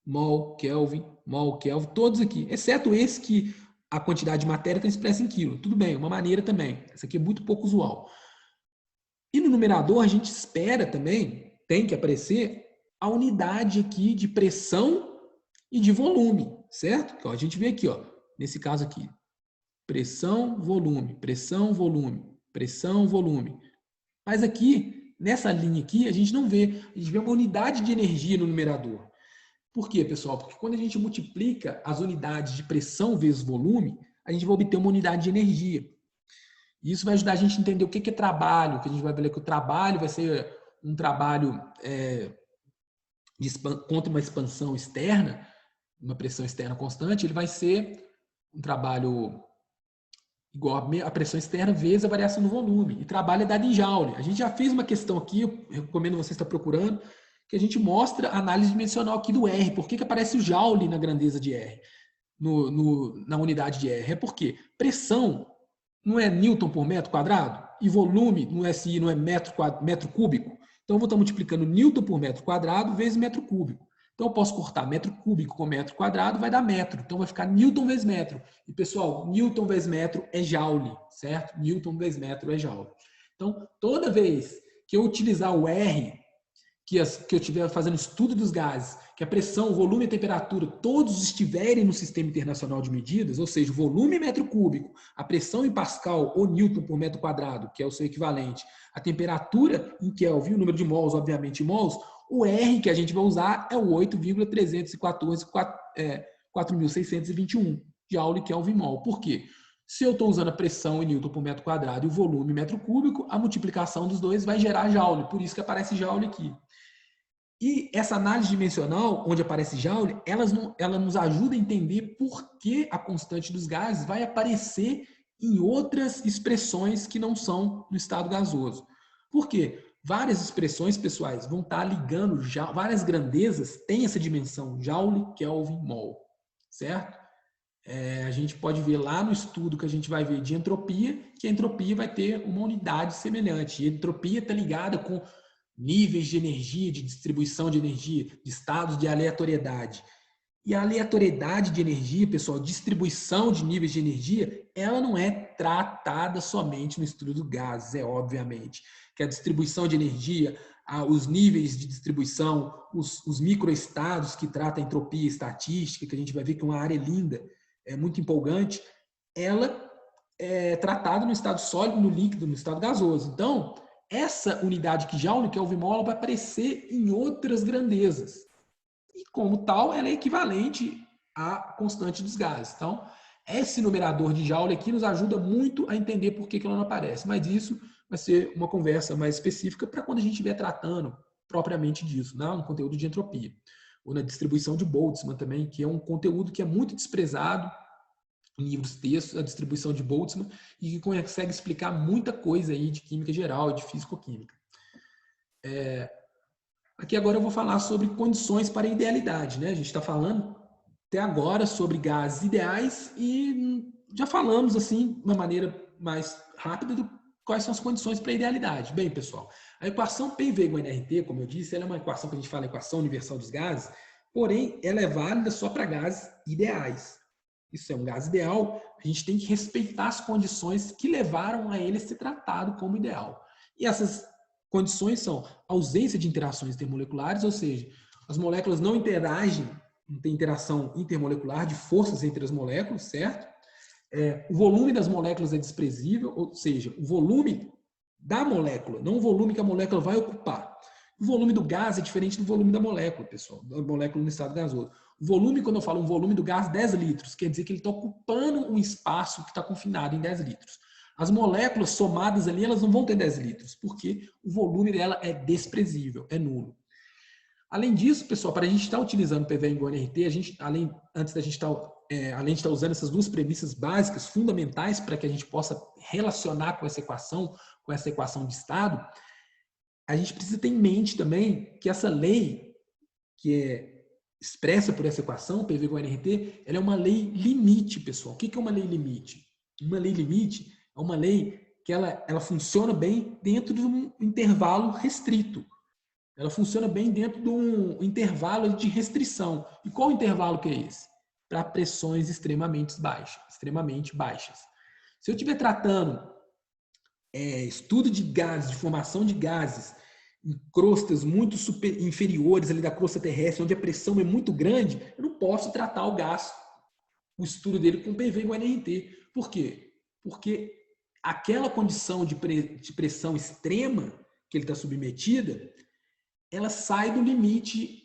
mol, Kelvin, mol, Kelvin, todos aqui, exceto esse que a quantidade de matéria está expressa em quilo. Tudo bem, uma maneira também. Essa aqui é muito pouco usual. E no numerador, a gente espera também, tem que aparecer a unidade aqui de pressão e de volume, certo? Então, a gente vê aqui, ó, nesse caso aqui, pressão, volume, pressão, volume, pressão, volume. Mas aqui, nessa linha aqui, a gente não vê, a gente vê uma unidade de energia no numerador. Por quê, pessoal? Porque quando a gente multiplica as unidades de pressão vezes volume, a gente vai obter uma unidade de energia. E isso vai ajudar a gente a entender o que é trabalho, que a gente vai ver que o trabalho vai ser um trabalho contra uma expansão externa, uma pressão externa constante, ele vai ser um trabalho igual a pressão externa vezes a variação do volume. E trabalho é dado em joule. A gente já fez uma questão aqui, eu recomendo você estar procurando, que a gente mostra a análise dimensional aqui do R. Por que aparece o joule na grandeza de R, na unidade de R? É porque pressão não é Newton por metro quadrado e volume no SI não é metro cúbico. Então, eu vou estar multiplicando Newton por metro quadrado vezes metro cúbico. Então, eu posso cortar metro cúbico com metro quadrado, vai dar metro. Então, vai ficar Newton vezes metro. E, pessoal, Newton vezes metro é joule, certo? Newton vezes metro é joule. Então, toda vez que eu utilizar o R, que eu estiver fazendo estudo dos gases, que a pressão, o volume e a temperatura todos estiverem no sistema internacional de medidas, ou seja, o volume em metro cúbico, a pressão em Pascal ou Newton por metro quadrado, que é o seu equivalente, a temperatura em Kelvin, o número de mols, obviamente, em mols, o R que a gente vai usar é o 8,314,4.621 joule Kelvin mol. Por quê? Se eu estou usando a pressão em Newton por metro quadrado e o volume em metro cúbico, a multiplicação dos dois vai gerar joule, por isso que aparece joule aqui. E essa análise dimensional, onde aparece joule, ela nos ajuda a entender por que a constante dos gases vai aparecer em outras expressões que não são no estado gasoso. Por quê? Várias expressões, pessoais, vão estar ligando, várias grandezas têm essa dimensão, joule, Kelvin, mol, certo? A gente pode ver lá no estudo que a gente vai ver de entropia, que a entropia vai ter uma unidade semelhante. E a entropia está ligada com níveis de energia, de distribuição de energia, de estados de aleatoriedade. E a aleatoriedade de energia, pessoal, distribuição de níveis de energia, ela não é tratada somente no estudo do gases, obviamente. Que a distribuição de energia, os níveis de distribuição, os microestados que tratam a entropia estatística, que a gente vai ver que é uma área linda, é muito empolgante, ela é tratada no estado sólido, no líquido, no estado gasoso. Então, essa unidade de Joule, Kelvin-mol, vai aparecer em outras grandezas. E, como tal, ela é equivalente à constante dos gases. Então, esse numerador de Joule aqui nos ajuda muito a entender por que ela não aparece. Mas isso vai ser uma conversa mais específica para quando a gente estiver tratando propriamente disso, né? No conteúdo de entropia. Ou na distribuição de Boltzmann também, que é um conteúdo que é muito desprezado em livros textos, a distribuição de Boltzmann, e que consegue explicar muita coisa aí de química geral, de físico-química. Aqui agora eu vou falar sobre condições para a idealidade, né? A gente está falando até agora sobre gases ideais e já falamos assim de uma maneira mais rápida do quais são as condições para a idealidade. Bem, pessoal, a equação PV igual a nRT, como eu disse, ela é uma equação que a gente fala equação universal dos gases, porém ela é válida só para gases ideais. Isso é um gás ideal, a gente tem que respeitar as condições que levaram a ele ser tratado como ideal. E essas condições são ausência de interações intermoleculares, ou seja, as moléculas não interagem, não tem interação intermolecular de forças entre as moléculas, certo? O volume das moléculas é desprezível, ou seja, o volume da molécula, não o volume que a molécula vai ocupar. O volume do gás é diferente do volume da molécula, pessoal, da molécula no estado gasoso. O volume, quando eu falo um volume do gás, 10 litros, quer dizer que ele está ocupando um espaço que está confinado em 10 litros. As moléculas somadas ali, elas não vão ter 10 litros, porque o volume dela é desprezível, é nulo. Além disso, pessoal, para a gente estar utilizando PV igual a nRT, além de estar usando essas duas premissas básicas, fundamentais, para que a gente possa relacionar com essa equação de estado, a gente precisa ter em mente também que essa lei, que é expressa por essa equação, PV igual a nRT, ela é uma lei limite, pessoal. O que é uma lei limite? Uma lei limite é uma lei que ela funciona bem dentro de um intervalo restrito. Ela funciona bem dentro de um intervalo de restrição. E qual intervalo que é esse? Para pressões extremamente baixas. Se eu estiver tratando estudo de gases, de formação de gases, em crostas muito inferiores ali da crosta terrestre, onde a pressão é muito grande, eu não posso tratar o estudo dele com PV igual a nRT. Por quê? Porque aquela condição de pressão extrema que ele está submetida, ela sai do limite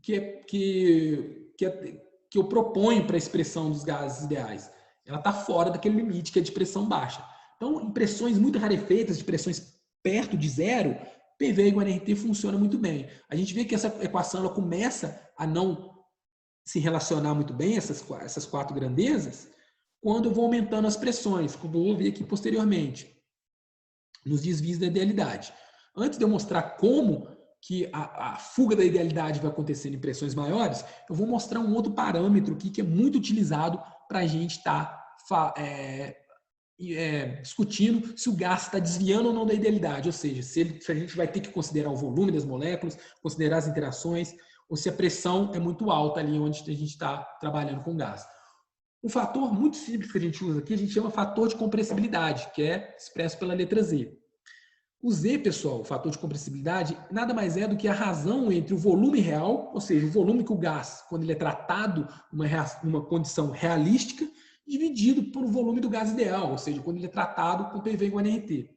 que eu proponho para a expressão dos gases ideais. Ela está fora daquele limite que é de pressão baixa. Então, em pressões muito rarefeitas, de pressões perto de zero, PV igual a nRT funciona muito bem. A gente vê que essa equação ela começa a não se relacionar muito bem, essas quatro grandezas, quando eu vou aumentando as pressões, como eu vou ver aqui posteriormente, nos desvios da idealidade. Antes de eu mostrar como que a fuga da idealidade vai acontecer em pressões maiores, eu vou mostrar um outro parâmetro aqui que é muito utilizado para a gente estar discutindo se o gás está desviando ou não da idealidade, ou seja, se a gente vai ter que considerar o volume das moléculas, considerar as interações, ou se a pressão é muito alta ali onde a gente está trabalhando com gás. Um fator muito simples que a gente usa aqui, a gente chama fator de compressibilidade, que é expresso pela letra Z. O Z, pessoal, o fator de compressibilidade, nada mais é do que a razão entre o volume real, ou seja, o volume que o gás, quando ele é tratado numa condição realística, dividido por o volume do gás ideal, ou seja, quando ele é tratado com PV igual a nRT.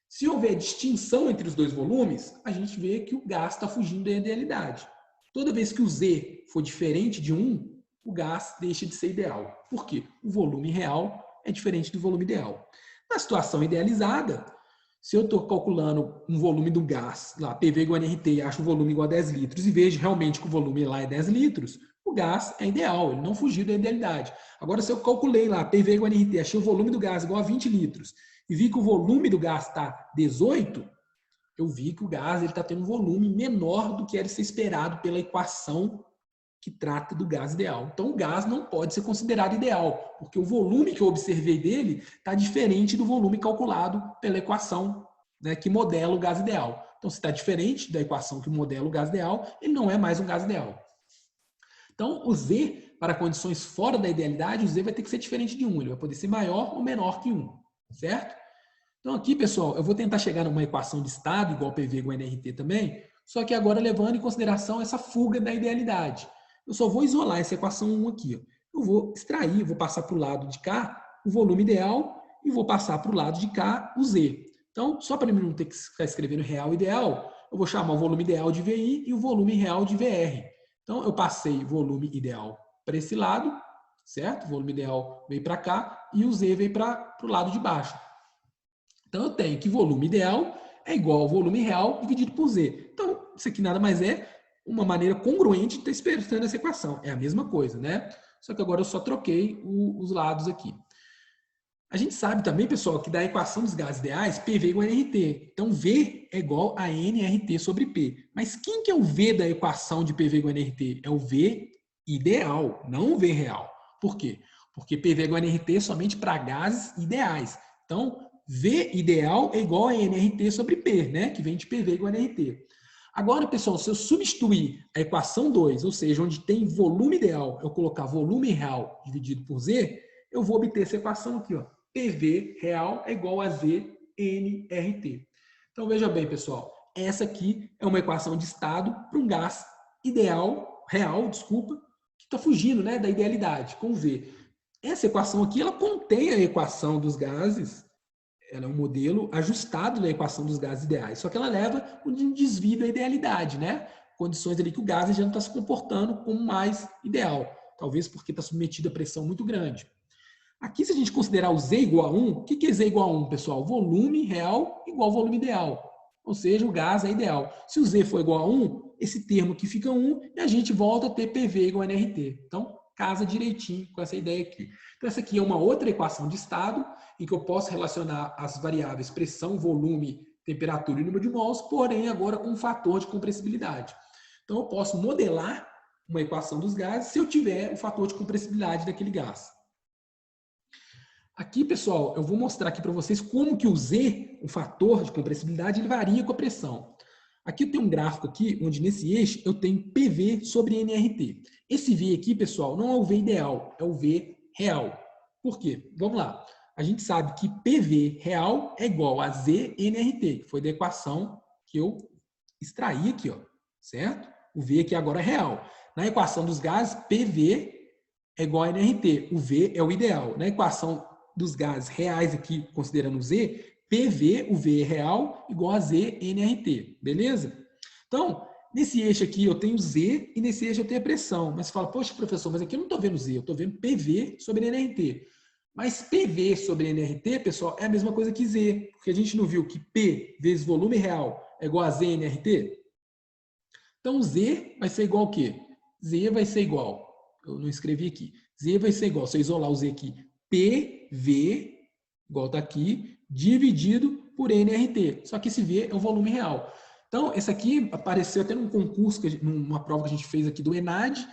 Se houver distinção entre os dois volumes, a gente vê que o gás está fugindo da idealidade. Toda vez que o Z for diferente de 1, o gás deixa de ser ideal. Por quê? O volume real é diferente do volume ideal. Na situação idealizada, se eu estou calculando um volume do gás, lá, PV igual a nRT, e acho o volume igual a 10 litros, e vejo realmente que o volume lá é 10 litros, o gás é ideal, ele não fugiu da idealidade. Agora, se eu calculei lá, PV igual a nRT, achei o volume do gás igual a 20 litros, e vi que o volume do gás está 18, eu vi que o gás está tendo um volume menor do que era ser esperado pela equação que trata do gás ideal. Então, o gás não pode ser considerado ideal, porque o volume que eu observei dele está diferente do volume calculado pela equação, né, que modela o gás ideal. Então, se está diferente da equação que modela o gás ideal, ele não é mais um gás ideal. Então, o Z, para condições fora da idealidade, o Z vai ter que ser diferente de 1. Ele vai poder ser maior ou menor que 1, certo? Então aqui, pessoal, eu vou tentar chegar numa equação de estado, igual PV igual NRT também, só que agora levando em consideração essa fuga da idealidade. Eu só vou isolar essa equação 1 aqui. Ó. Eu vou extrair, vou passar para o lado de cá o volume ideal e vou passar para o lado de cá o Z. Então, só para mim não ter que ficar escrevendo real e ideal, eu vou chamar o volume ideal de VI e o volume real de VR. Então, eu passei volume ideal para esse lado, certo? O volume ideal veio para cá e o Z veio para o lado de baixo. Então, eu tenho que volume ideal é igual ao volume real dividido por Z. Então, isso aqui nada mais é uma maneira congruente de estar expressando essa equação. É a mesma coisa, né? Só que agora eu só troquei os lados aqui. A gente sabe também, pessoal, que da equação dos gases ideais, PV igual a NRT. Então, V é igual a NRT sobre P. Mas quem que é o V da equação de PV igual a NRT? É o V ideal, não o V real. Por quê? Porque PV igual a NRT é somente para gases ideais. Então, V ideal é igual a NRT sobre P, né? Que vem de PV igual a NRT. Agora, pessoal, se eu substituir a equação 2, ou seja, onde tem volume ideal, eu colocar volume real dividido por Z, eu vou obter essa equação aqui, ó. PV real é igual a Z NRT. Então, veja bem, pessoal, essa aqui é uma equação de estado para um gás ideal, real, desculpa, que está fugindo, né, da idealidade, com V. Essa equação aqui, ela contém a equação dos gases, ela é um modelo ajustado na equação dos gases ideais, só que ela leva um desvio da idealidade, né? Condições ali que o gás já não está se comportando como mais ideal, talvez porque está submetido a pressão muito grande. Aqui, se a gente considerar o Z igual a 1, o que é Z igual a 1, pessoal? Volume real igual ao volume ideal. Ou seja, o gás é ideal. Se o Z for igual a 1, esse termo aqui fica 1 e a gente volta a ter PV igual a NRT. Então, casa direitinho com essa ideia aqui. Então, essa aqui é uma outra equação de estado em que eu posso relacionar as variáveis pressão, volume, temperatura e número de mols, porém agora com um fator de compressibilidade. Então, eu posso modelar uma equação dos gases se eu tiver o fator de compressibilidade daquele gás. Aqui, pessoal, eu vou mostrar aqui para vocês como que o Z, o fator de compressibilidade, ele varia com a pressão. Aqui eu tenho um gráfico aqui, onde nesse eixo eu tenho PV sobre NRT. Esse V aqui, pessoal, não é o V ideal, é o V real. Por quê? Vamos lá. A gente sabe que PV real é igual a Z NRT, que foi da equação que eu extraí aqui, ó, certo? O V aqui agora é real. Na equação dos gases, PV é igual a NRT. O V é o ideal. Na equação dos gases reais aqui, considerando o Z, PV, o V real, igual a Z NRT. Beleza? Então, nesse eixo aqui eu tenho Z e nesse eixo eu tenho a pressão. Mas você fala, poxa, professor, mas aqui eu não estou vendo Z, eu estou vendo PV sobre NRT. Mas PV sobre NRT, pessoal, é a mesma coisa que Z. Porque a gente não viu que P vezes volume real é igual a Z NRT? Então, Z vai ser igual ao quê? Z vai ser igual, eu não escrevi aqui, Z vai ser igual, se eu isolar o Z aqui, PV, igual está aqui, dividido por NRT. Só que esse V é o volume real. Então, esse aqui apareceu até num concurso, numa prova que a gente fez aqui do ENAD,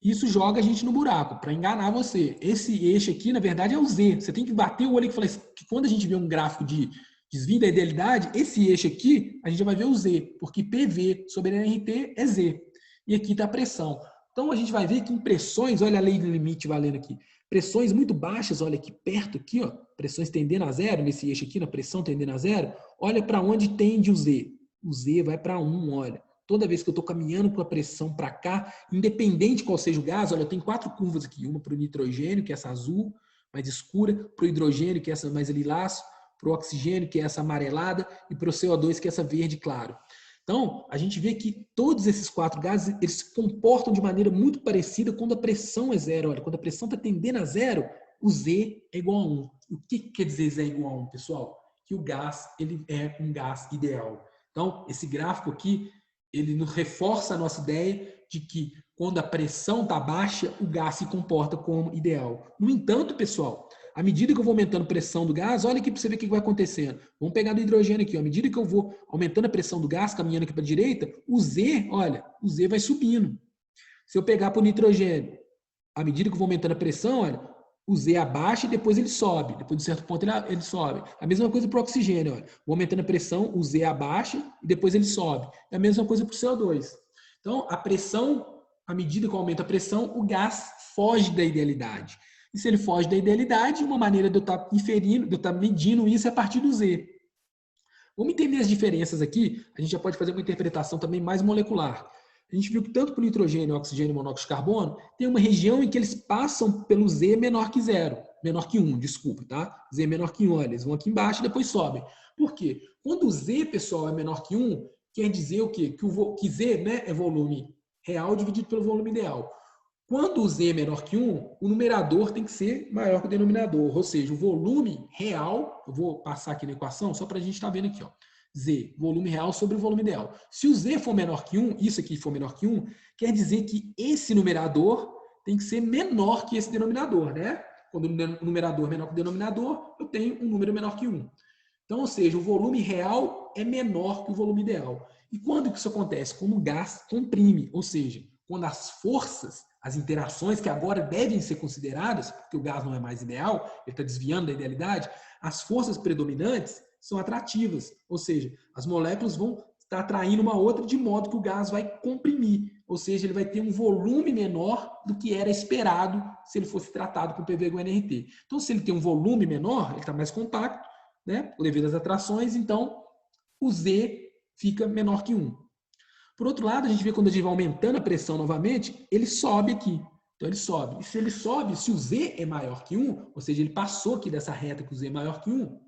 isso joga a gente no buraco, para enganar você. Esse eixo aqui, na verdade, é o Z. Você tem que bater o olho e falar que quando a gente vê um gráfico de desvio da idealidade, esse eixo aqui, a gente já vai ver o Z, porque PV sobre NRT é Z. E aqui está a pressão. Então, a gente vai ver que em pressões, olha a lei do limite valendo aqui, pressões muito baixas, olha aqui perto, aqui, ó, pressões tendendo a zero, nesse eixo aqui, na pressão tendendo a zero, olha para onde tende o Z. O Z vai para 1, olha. Toda vez que eu estou caminhando com a pressão para cá, independente qual seja o gás, olha, eu tenho 4 curvas aqui. Uma para o nitrogênio, que é essa azul, mais escura, para o hidrogênio, que é essa mais lilás, para o oxigênio, que é essa amarelada, e para o CO2, que é essa verde claro. Então, a gente vê que todos esses 4 gases, eles se comportam de maneira muito parecida quando a pressão é zero. Olha, quando a pressão está tendendo a zero, o Z é igual a 1. O que quer dizer Z é igual a 1, pessoal? Que o gás, ele é um gás ideal. Então, esse gráfico aqui, ele nos reforça a nossa ideia de que quando a pressão está baixa, o gás se comporta como ideal. No entanto, pessoal, à medida que eu vou aumentando a pressão do gás, olha aqui para você ver o que vai acontecendo. Vamos pegar do hidrogênio aqui. Ó. À medida que eu vou aumentando a pressão do gás, caminhando aqui para a direita, o Z, olha, o Z vai subindo. Se eu pegar para o nitrogênio, à medida que eu vou aumentando a pressão, olha, o Z abaixa e depois ele sobe. Depois de certo ponto ele sobe. A mesma coisa para o oxigênio. Olha. Vou aumentando a pressão, o Z abaixa e depois ele sobe. É a mesma coisa para o CO2. Então, a pressão, à medida que eu aumento a pressão, o gás foge da idealidade. E se ele foge da idealidade, uma maneira de eu estar inferindo, de eu estar medindo isso é a partir do Z. Vamos entender as diferenças aqui, a gente já pode fazer uma interpretação também mais molecular. A gente viu que tanto para o nitrogênio, oxigênio e monóxido de carbono, tem uma região em que eles passam pelo Z menor que 0, menor que 1, desculpa, tá? Z menor que 1, olha, eles vão aqui embaixo e depois sobem. Por quê? Quando o Z, pessoal, é menor que 1, quer dizer o quê? Que Z, né, é volume real dividido pelo volume ideal. Quando o Z é menor que 1, o numerador tem que ser maior que o denominador, ou seja, o volume real, eu vou passar aqui na equação só para a gente estar vendo aqui, ó. Z, volume real sobre o volume ideal. Se o Z for menor que 1, isso aqui for menor que 1, quer dizer que esse numerador tem que ser menor que esse denominador, né? Quando o numerador é menor que o denominador, eu tenho um número menor que 1. Então, ou seja, o volume real é menor que o volume ideal. E quando que isso acontece? Quando o gás comprime, ou seja, quando as forças, as interações que agora devem ser consideradas, porque o gás não é mais ideal, ele está desviando da idealidade, as forças predominantes são atrativas, ou seja, as moléculas vão estar atraindo uma outra de modo que o gás vai comprimir, ou seja, ele vai ter um volume menor do que era esperado se ele fosse tratado com PV igual a NRT. Então, se ele tem um volume menor, ele está mais compacto, né, devido às atrações, então o Z fica menor que 1. Por outro lado, a gente vê quando a gente vai aumentando a pressão novamente, ele sobe aqui. Então ele sobe. E se ele sobe, se o Z é maior que 1, ou seja, ele passou aqui dessa reta que o Z é maior que 1,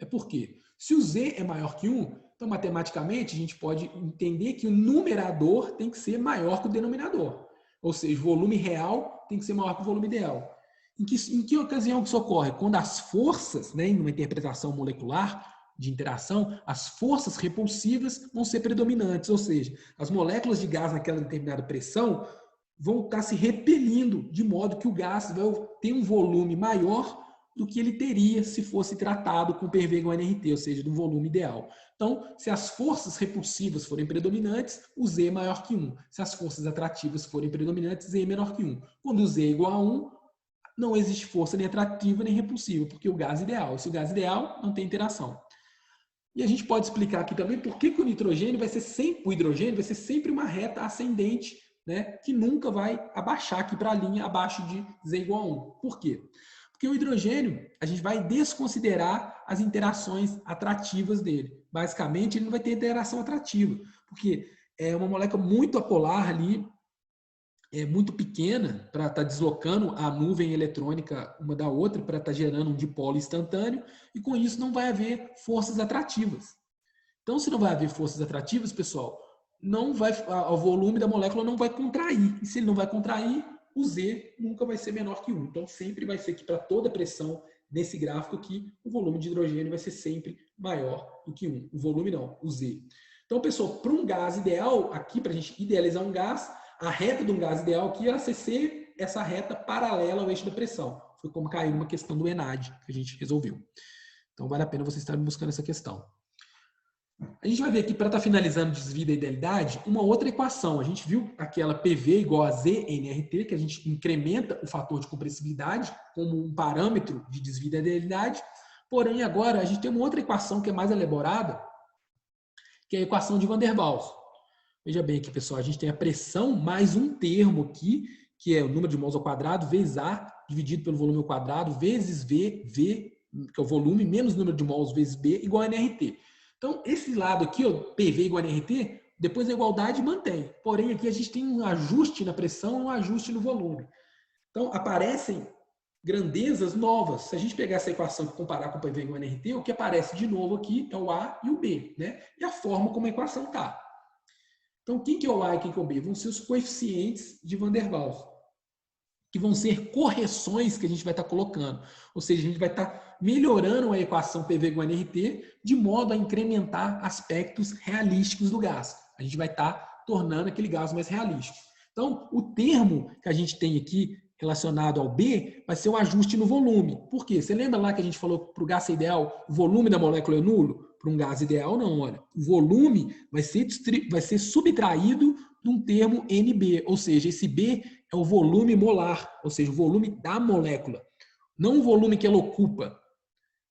é por quê? Se o Z é maior que 1, então matematicamente a gente pode entender que o numerador tem que ser maior que o denominador. Ou seja, o volume real tem que ser maior que o volume ideal. Em que ocasião que isso ocorre? Quando as forças, né, em uma interpretação molecular de interação, as forças repulsivas vão ser predominantes, ou seja, as moléculas de gás naquela determinada pressão vão estar se repelindo, de modo que o gás vai ter um volume maior do que ele teria se fosse tratado com PV igual a NRT, ou seja, do volume ideal. Então, se as forças repulsivas forem predominantes, o Z é maior que 1. Se as forças atrativas forem predominantes, Z é menor que 1. Quando o Z é igual a 1, não existe força nem atrativa nem repulsiva, porque o gás é ideal. Se o gás é ideal, não tem interação. E a gente pode explicar aqui também por que o nitrogênio vai ser sempre, o hidrogênio vai ser sempre uma reta ascendente, né, que nunca vai abaixar aqui para a linha abaixo de Z igual a 1. Por quê? Porque o hidrogênio, a gente vai desconsiderar as interações atrativas dele. Basicamente, ele não vai ter interação atrativa, porque é uma molécula muito apolar ali, é muito pequena para estar deslocando a nuvem eletrônica uma da outra, para estar gerando um dipolo instantâneo, e com isso não vai haver forças atrativas. Então, se não vai haver forças atrativas, pessoal, não vai, o volume da molécula não vai contrair. E se ele não vai contrair, o Z nunca vai ser menor que 1. Então, sempre vai ser que para toda pressão nesse gráfico aqui, o volume de hidrogênio vai ser sempre maior do que 1. O volume não, o Z. Então, pessoal, para um gás ideal, aqui para a gente idealizar um gás, a reta de um gás ideal aqui ela ser essa reta paralela ao eixo da pressão. Foi como caiu uma questão do ENAD que a gente resolveu. Então, vale a pena vocês estarem buscando essa questão. A gente vai ver aqui, para estar finalizando o desvio da idealidade, uma outra equação. A gente viu aquela PV igual a ZNRT, que a gente incrementa o fator de compressibilidade como um parâmetro de desvio da idealidade. Porém, agora a gente tem uma outra equação que é mais elaborada, que é a equação de Van der Waals. Veja bem aqui, pessoal, a gente tem a pressão mais um termo aqui, que é o número de mols ao quadrado, vezes A, dividido pelo volume ao quadrado, vezes V, que é o volume, menos o número de mols, vezes B, igual a NRT. Então, esse lado aqui, ó, PV igual a NRT, depois a igualdade mantém. Porém, aqui a gente tem um ajuste na pressão e um ajuste no volume. Então, aparecem grandezas novas. Se a gente pegar essa equação e comparar com o PV igual a NRT, o que aparece de novo aqui é o A e o B, né? E a forma como a equação está. Então, quem que é o A e quem que é o B? Vão ser os coeficientes de Van der Waals, que vão ser correções que a gente vai estar colocando. Ou seja, a gente vai estar melhorando a equação PV igual a NRT de modo a incrementar aspectos realísticos do gás. A gente vai estar tornando aquele gás mais realístico. Então, o termo que a gente tem aqui relacionado ao B vai ser o ajuste no volume. Por quê? Você lembra lá que a gente falou que para o gás ser ideal, o volume da molécula é nulo? Para um gás ideal, não. Olha, o volume vai ser subtraído de um termo NB, ou seja, esse B é o volume molar, ou seja, o volume da molécula. Não o volume que ela ocupa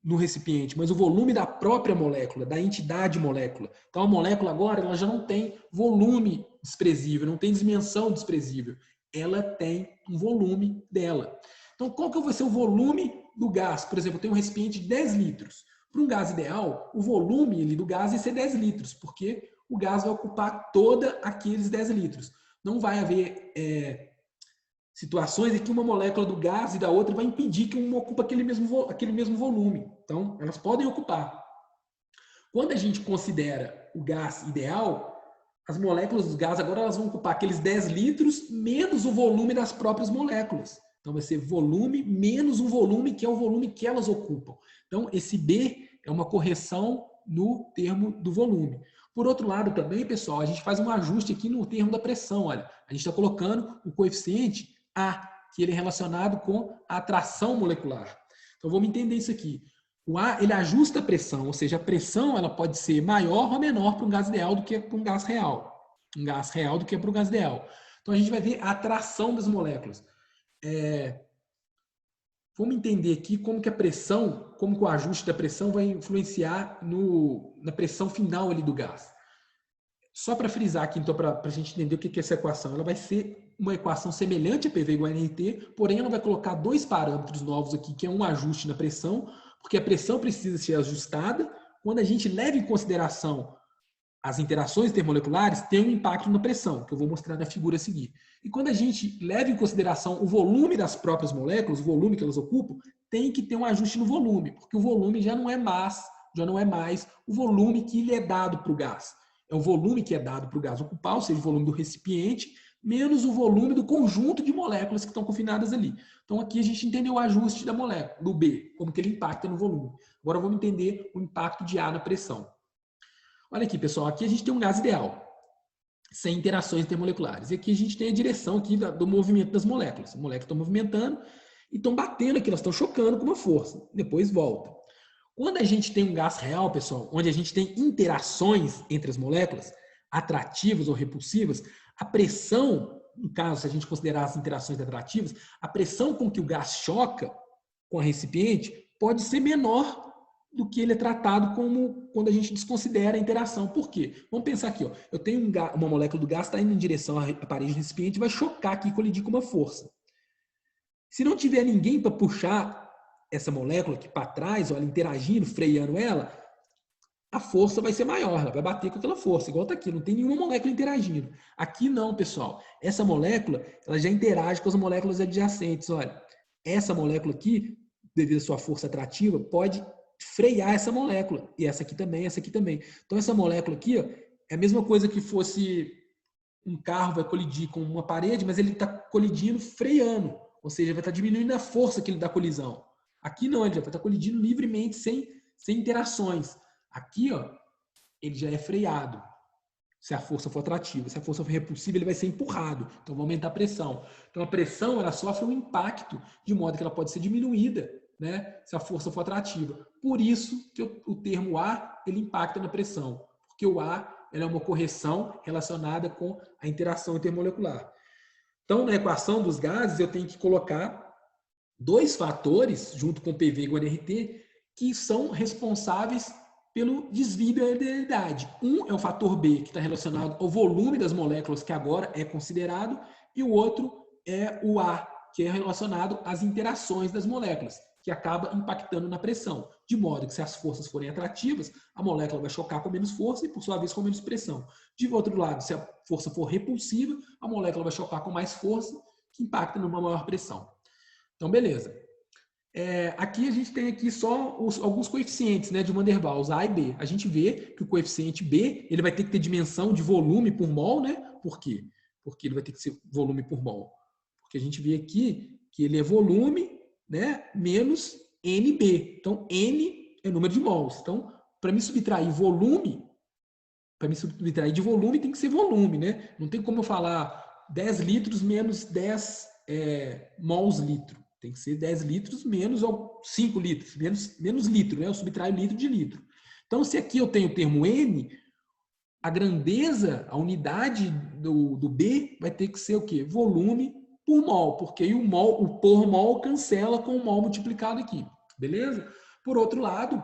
no recipiente, mas o volume da própria molécula, da entidade molécula. Então, a molécula agora ela já não tem volume desprezível, não tem dimensão desprezível. ela tem um volume dela. Então, qual que vai ser o volume do gás? Por exemplo, eu tenho um recipiente de 10 litros. Para um gás ideal, o volume do gás vai ser 10 litros, porque o gás vai ocupar todos aqueles 10 litros. Não vai haver situações em que uma molécula do gás e da outra vai impedir que uma ocupe aquele mesmo volume. Então, elas podem ocupar. Quando a gente considera o gás ideal, as moléculas do gás agora elas vão ocupar aqueles 10 litros menos o volume das próprias moléculas. Então, vai ser volume menos o volume, que é o volume que elas ocupam. Então, esse B é uma correção no termo do volume. Por outro lado, também, pessoal, a gente faz um ajuste aqui no termo da pressão. Olha, a gente está colocando o coeficiente A, que ele é relacionado com a atração molecular. Então, vamos entender isso aqui. O A, ele ajusta a pressão, ou seja, a pressão ela pode ser maior ou menor para um gás ideal do que para um gás real. Um gás real do que para um gás ideal. Então, a gente vai ver a atração das moléculas. Vamos entender aqui como que a pressão, como que o ajuste da pressão vai influenciar na pressão final ali do gás. Só para frisar aqui, então, para a gente entender o que é essa equação. Ela vai ser uma equação semelhante a PV igual a nRT, porém ela vai colocar dois parâmetros novos aqui, que é um ajuste na pressão, porque a pressão precisa ser ajustada. Quando a gente leva em consideração as interações intermoleculares, tem um impacto na pressão, que eu vou mostrar na figura a seguir. E quando a gente leva em consideração o volume das próprias moléculas, o volume que elas ocupam, tem que ter um ajuste no volume, porque o volume já não é mais o volume que lhe é dado para o gás. É o volume que é dado para o gás ocupar, ou seja, o volume do recipiente, menos o volume do conjunto de moléculas que estão confinadas ali. Então aqui a gente entendeu o ajuste da molécula, do B, como que ele impacta no volume. Agora vamos entender o impacto de A na pressão. Olha aqui, pessoal, aqui a gente tem um gás ideal, sem interações intermoleculares. E aqui a gente tem a direção aqui do movimento das moléculas. As moléculas estão movimentando e estão batendo aqui, elas estão chocando com uma força. Depois volta. Quando a gente tem um gás real, pessoal, onde a gente tem interações entre as moléculas, atrativas ou repulsivas, a pressão, no caso, se a gente considerar as interações atrativas, a pressão com que o gás choca com a recipiente pode ser menor do que ele é tratado como quando a gente desconsidera a interação. Por quê? Vamos pensar aqui, ó. Eu tenho uma molécula do gás que está indo em direção à parede do recipiente e vai chocar aqui e colidir com uma força. Se não tiver ninguém para puxar essa molécula aqui para trás, olha, interagindo, freando ela, a força vai ser maior, ela vai bater com aquela força, igual está aqui, não tem nenhuma molécula interagindo. Aqui não, pessoal. Essa molécula, ela já interage com as moléculas adjacentes. Olha, essa molécula aqui, devido à sua força atrativa, pode frear essa molécula. E essa aqui também, essa aqui também. Então, essa molécula aqui, ó, é a mesma coisa que fosse um carro vai colidir com uma parede, mas ele está colidindo freando. Ou seja, vai estar diminuindo a força que ele dá colisão. Aqui não, ele já vai estar colidindo livremente, sem interações. Aqui, ó, ele já é freado, se a força for atrativa. Se a força for repulsiva, ele vai ser empurrado. Então, vai aumentar a pressão. Então, a pressão, ela sofre um impacto, de modo que ela pode ser diminuída, né, se a força for atrativa. Por isso que o termo A, ele impacta na pressão. Porque o A, ela é uma correção relacionada com a interação intermolecular. Então, na equação dos gases, eu tenho que colocar dois fatores, junto com PV igual a RT, que são responsáveis pelo desvio da hereditariedade. Um é o fator B, que está relacionado ao volume das moléculas, que agora é considerado, e o outro é o A, que é relacionado às interações das moléculas, que acaba impactando na pressão, de modo que se as forças forem atrativas, a molécula vai chocar com menos força e, por sua vez, com menos pressão. De outro lado, se a força for repulsiva, a molécula vai chocar com mais força, que impacta numa maior pressão. Então, beleza. Aqui a gente tem aqui só alguns coeficientes, né, de Van der Waals, A e B. A gente vê que o coeficiente B ele vai ter que ter dimensão de volume por mol, né? Por quê? Porque ele vai ter que ser volume por mol. Porque a gente vê aqui que ele é volume, né, menos NB. Então, N é o número de mols. Então, para me subtrair volume, para me subtrair de volume, tem que ser volume, né? Não tem como eu falar 10 litros menos 10 mols litro. Tem que ser 10 litros menos 5 litros, menos litro, né? Eu subtraio litro de litro. Então, se aqui eu tenho o termo N, a grandeza, a unidade do B vai ter que ser o quê? Volume por mol, porque aí o por mol cancela com o mol multiplicado aqui, beleza? Por outro lado,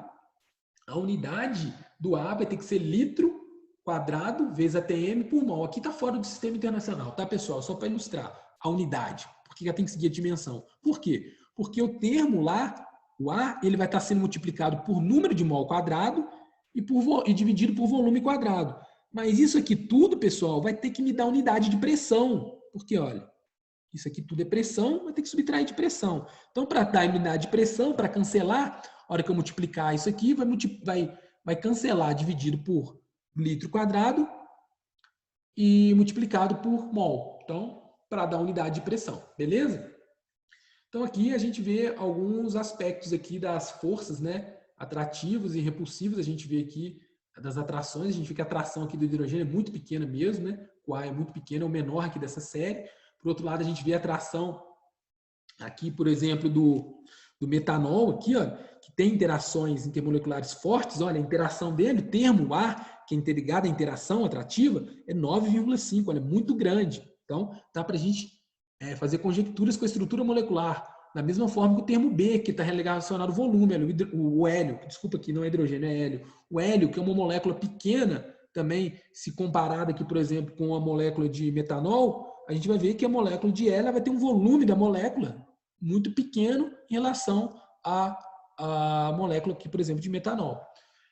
a unidade do A vai ter que ser litro quadrado vezes ATM por mol. Aqui está fora do sistema internacional, tá, pessoal? Só para ilustrar. a unidade? Por que ela tem que seguir a dimensão? Por quê? Porque o termo lá, o A, ele vai estar sendo multiplicado por número de mol quadrado e dividido por volume quadrado. Mas isso aqui tudo, pessoal, vai ter que me dar unidade de pressão. Porque, olha, isso aqui tudo é pressão, vai ter que subtrair de pressão. Então, para dar unidade de pressão, para cancelar, a hora que eu multiplicar isso aqui, vai cancelar dividido por litro quadrado e multiplicado por mol. Então, para dar unidade de pressão, beleza? Então, aqui a gente vê alguns aspectos aqui das forças, né? Atrativas e repulsivas. A gente vê aqui das atrações, a gente vê que a atração aqui do hidrogênio é muito pequena mesmo, né? O A é muito pequeno, é o menor aqui dessa série. Por outro lado, a gente vê a atração aqui, por exemplo, do metanol, aqui, ó, que tem interações intermoleculares fortes. Olha, a interação dele, o termo A, que é interligado à interação atrativa, é 9,5, olha, é muito grande. Então, dá para a gente fazer conjecturas com a estrutura molecular, da mesma forma que o termo B, que está relacionado ao volume, o hélio, desculpa aqui, não é hidrogênio, é hélio. O hélio, que é uma molécula pequena, também, se comparada aqui, por exemplo, com a molécula de metanol, a gente vai ver que a molécula de hélio vai ter um volume da molécula muito pequeno em relação à molécula aqui, por exemplo, de metanol.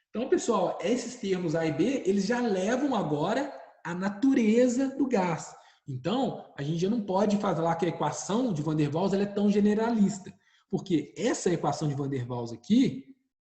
Então, pessoal, esses termos A e B, eles já levam agora a natureza do gás. Então, a gente já não pode falar que a equação de Van der Waals ela é tão generalista, porque essa equação de Van der Waals aqui,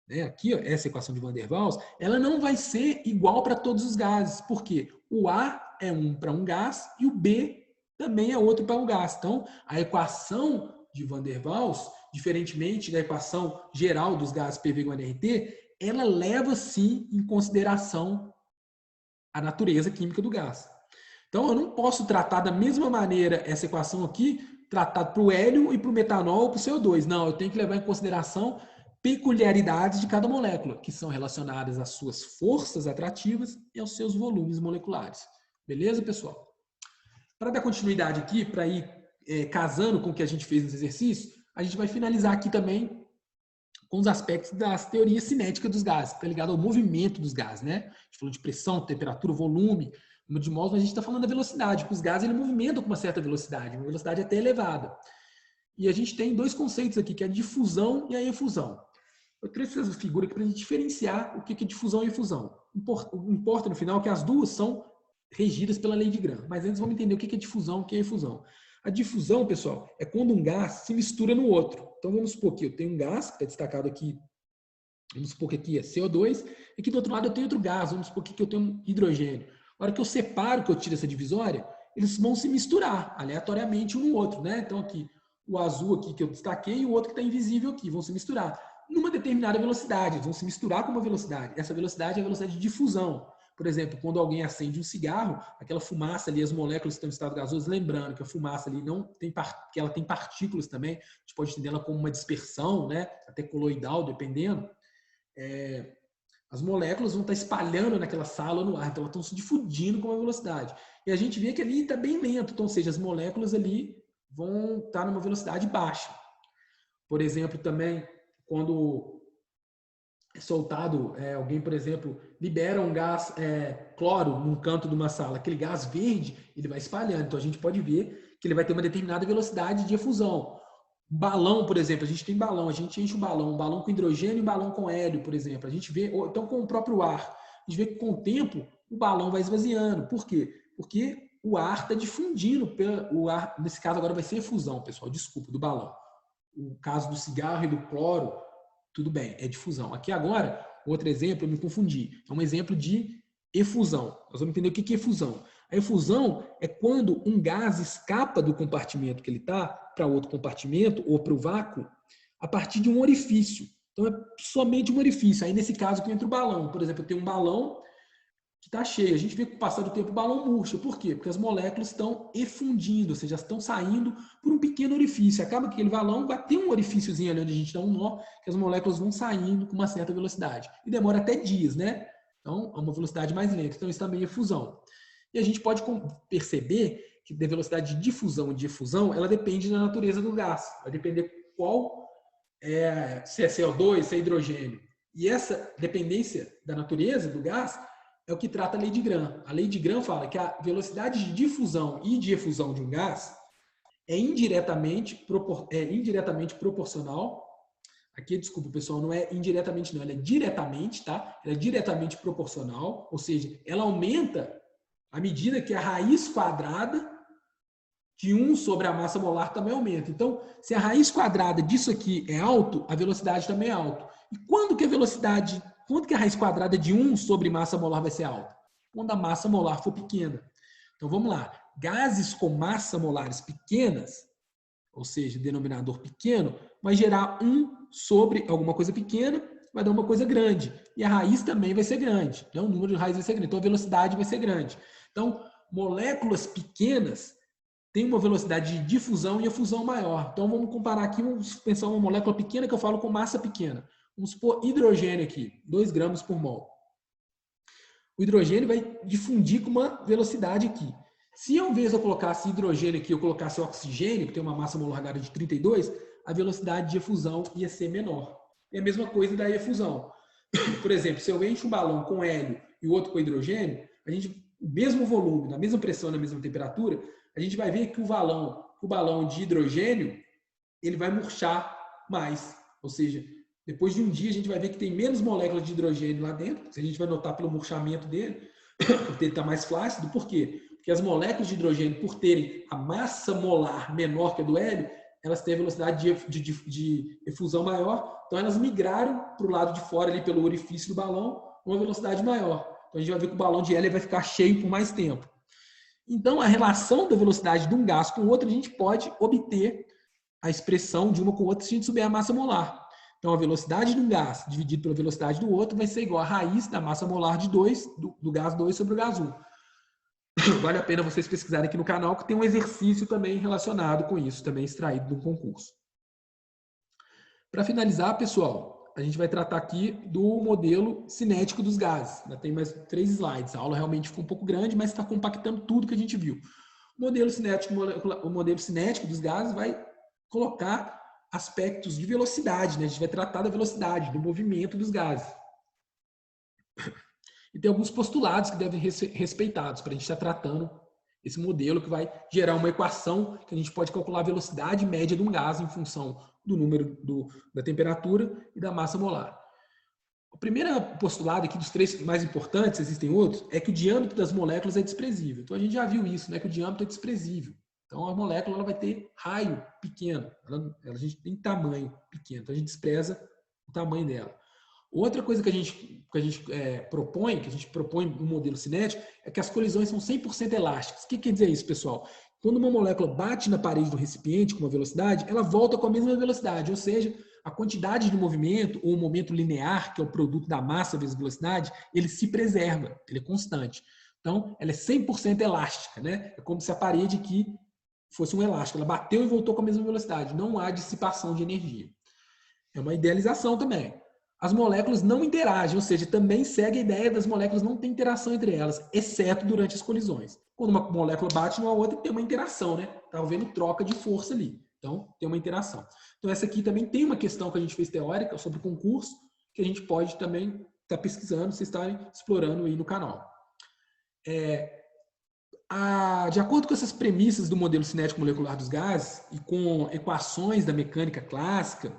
né, aqui, ó, essa equação de Van der Waals, ela não vai ser igual para todos os gases, porque o A é um para um gás e o B também é outro para um gás. Então, a equação de Van der Waals, diferentemente da equação geral dos gases PV igual a nRT, ela leva sim em consideração a natureza química do gás. Então, eu não posso tratar da mesma maneira essa equação aqui, tratar para o hélio e para o metanol ou para o CO2. Não, eu tenho que levar em consideração peculiaridades de cada molécula, que são relacionadas às suas forças atrativas e aos seus volumes moleculares. Beleza, pessoal? Para dar continuidade aqui, para ir casando com o que a gente fez nos exercícios, a gente vai finalizar aqui também com os aspectos das teorias cinéticas dos gases, que está ligado ao movimento dos gases, né? A gente falou de pressão, temperatura, volume, número de mols, mas a gente está falando da velocidade, que os gases ele movimentam com uma certa velocidade, uma velocidade até elevada. E a gente tem dois conceitos aqui, que é a difusão e a efusão. Eu trouxe essa figura aqui para a gente diferenciar o que é difusão e efusão. Importa no final que as duas são regidas pela lei de Gram, mas antes vamos entender o que é difusão e o que é efusão. A difusão, pessoal, é quando um gás se mistura no outro. Então vamos supor que eu tenho um gás, que está destacado aqui, vamos supor que aqui é CO2, e aqui do outro lado eu tenho outro gás, vamos supor que eu tenho um hidrogênio. A hora que eu separo, que eu tiro essa divisória, eles vão se misturar aleatoriamente um no outro, né? Então aqui, o azul aqui que eu destaquei e o outro que está invisível aqui, vão se misturar numa determinada velocidade, eles vão se misturar com uma velocidade. Essa velocidade é a velocidade de difusão. Por exemplo, quando alguém acende um cigarro, aquela fumaça ali, as moléculas que estão em estado gasoso, lembrando que a fumaça ali não tem que ela tem partículas também, a gente pode entendê-la como uma dispersão, né? Até coloidal, dependendo. As moléculas vão estar espalhando naquela sala ou no ar, então elas estão se difundindo com uma velocidade. E a gente vê que ali está bem lento, então, ou seja, as moléculas ali vão estar numa velocidade baixa. Por exemplo, também, quando é soltado, alguém, por exemplo, libera um gás cloro num canto de uma sala, aquele gás verde, ele vai espalhando. Então, a gente pode ver que ele vai ter uma determinada velocidade de efusão. Um balão, por exemplo, a gente tem balão, a gente enche um balão com hidrogênio e um balão com hélio, por exemplo. A gente vê, ou então com o próprio ar, a gente vê que com o tempo o balão vai esvaziando. Por quê? Porque o ar está difundindo, o ar, nesse caso agora vai ser efusão, pessoal, desculpa, do balão. O caso do cigarro e do cloro, tudo bem, é difusão. Aqui agora, outro exemplo, eu me confundi. É um exemplo de efusão. Nós vamos entender o que é efusão. A efusão é quando um gás escapa do compartimento que ele está para outro compartimento ou para o vácuo a partir de um orifício. Então é somente um orifício. Aí nesse caso aqui entra o balão. Por exemplo, eu tenho um balão que está cheio. A gente vê que com o passar do tempo o balão murcha. Por quê? Porque as moléculas estão efundindo, ou seja, estão saindo por um pequeno orifício. Acaba que aquele balão vai ter um orifíciozinho ali onde a gente dá um nó, que as moléculas vão saindo com uma certa velocidade. E demora até dias, né? Então, é uma velocidade mais lenta. Então, isso também é fusão. E a gente pode perceber que a velocidade de difusão e de efusão, ela depende da natureza do gás. Vai depender se é CO2, se é hidrogênio. E essa dependência da natureza do gás é o que trata a lei de Gram. A lei de Gram fala que a velocidade de difusão e de efusão de um gás, é indiretamente proporcional. Aqui, desculpa, pessoal, não é indiretamente não, ela é diretamente, tá? Ela é diretamente proporcional, ou seja, ela aumenta à medida que a raiz quadrada de 1 sobre a massa molar também aumenta. Então, se a raiz quadrada disso aqui é alto, a velocidade também é alta. E quando que a raiz quadrada de 1 sobre massa molar vai ser alta? Quando a massa molar for pequena. Então, vamos lá. Gases com massa molares pequenas, ou seja, denominador pequeno, vai gerar 1 sobre alguma coisa pequena, vai dar uma coisa grande. E a raiz também vai ser grande. Então, o número de raiz vai ser grande. Então, a velocidade vai ser grande. Então, moléculas pequenas têm uma velocidade de difusão e efusão maior. Então, vamos comparar aqui, vamos pensar uma molécula pequena que eu falo com massa pequena. Vamos supor hidrogênio aqui, 2 gramas por mol. O hidrogênio vai difundir com uma velocidade aqui. Se ao invés de eu colocasse hidrogênio aqui, eu colocasse oxigênio, que tem uma massa molar de 32, a velocidade de efusão ia ser menor. É a mesma coisa da efusão. Por exemplo, se eu encho um balão com hélio e o outro com hidrogênio, o mesmo volume, na mesma pressão, na mesma temperatura, a gente vai ver que o balão de hidrogênio ele vai murchar mais. Ou seja, depois de um dia a gente vai ver que tem menos moléculas de hidrogênio lá dentro. A gente vai notar pelo murchamento dele, porque ele está mais flácido. Por quê? Porque as moléculas de hidrogênio, por terem a massa molar menor que a do hélio, elas têm a velocidade de efusão maior. Então elas migraram para o lado de fora, ali pelo orifício do balão, com uma velocidade maior. Então a gente vai ver que o balão de hélio vai ficar cheio por mais tempo. Então a relação da velocidade de um gás com o outro, a gente pode obter a expressão de uma com a outra se a gente souber a massa molar. Então, a velocidade de um gás dividido pela velocidade do outro vai ser igual à raiz da massa molar de 2, do gás 2 sobre o gás 1. Vale a pena vocês pesquisarem aqui no canal, que tem um exercício também relacionado com isso, também extraído do concurso. Para finalizar, pessoal, a gente vai tratar aqui do modelo cinético dos gases. Ainda tem mais 3 slides. A aula realmente ficou um pouco grande, mas está compactando tudo que a gente viu. O modelo cinético dos gases vai colocar aspectos de velocidade, né? A gente vai tratar da velocidade, do movimento dos gases. E tem alguns postulados que devem ser respeitados para a gente estar tratando esse modelo que vai gerar uma equação que a gente pode calcular a velocidade média de um gás em função do número da temperatura e da massa molar. O primeiro postulado aqui dos 3 mais importantes, existem outros, é que o diâmetro das moléculas é desprezível. Então a gente já viu isso, né? Que o diâmetro é desprezível. Então, a molécula ela vai ter raio pequeno, a gente tem tamanho pequeno, então a gente despreza o tamanho dela. Outra coisa que a gente propõe no modelo cinético é que as colisões são 100% elásticas. O que quer dizer isso, pessoal? Quando uma molécula bate na parede do recipiente com uma velocidade, ela volta com a mesma velocidade, ou seja, a quantidade de movimento, ou o momento linear, que é o produto da massa vezes velocidade, ele se preserva, ele é constante. Então, ela é 100% elástica, né? É como se a parede aqui fosse um elástico. Ela bateu e voltou com a mesma velocidade. Não há dissipação de energia. É uma idealização também. As moléculas não interagem, ou seja, também segue a ideia das moléculas não ter interação entre elas, exceto durante as colisões. Quando uma molécula bate numa outra, tem uma interação, né? Está havendo troca de força ali. Então, tem uma interação. Então, essa aqui também tem uma questão que a gente fez teórica sobre o concurso, que a gente pode também estar pesquisando, vocês estarem explorando aí no canal. De acordo com essas premissas do modelo cinético molecular dos gases e com equações da mecânica clássica,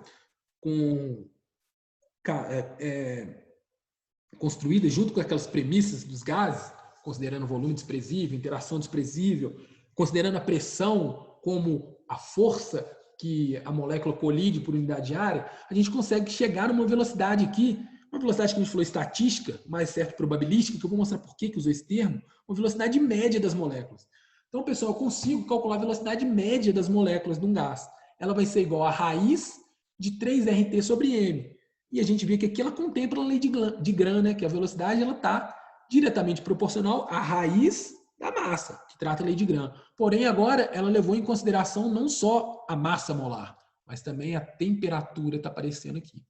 construídas junto com aquelas premissas dos gases, considerando o volume desprezível, interação desprezível, considerando a pressão como a força que a molécula colide por unidade de área, a gente consegue chegar numa velocidade aqui, uma velocidade que a gente falou estatística, mais certo probabilística, que eu vou mostrar por que usou esse termo, uma velocidade média das moléculas. Então, pessoal, eu consigo calcular a velocidade média das moléculas de um gás. Ela vai ser igual a raiz de 3RT sobre M. E a gente vê que aqui ela contempla a lei de Gram, né? Que a velocidade está diretamente proporcional à raiz da massa, que trata a lei de Gram. Porém, agora ela levou em consideração não só a massa molar, mas também a temperatura está aparecendo aqui.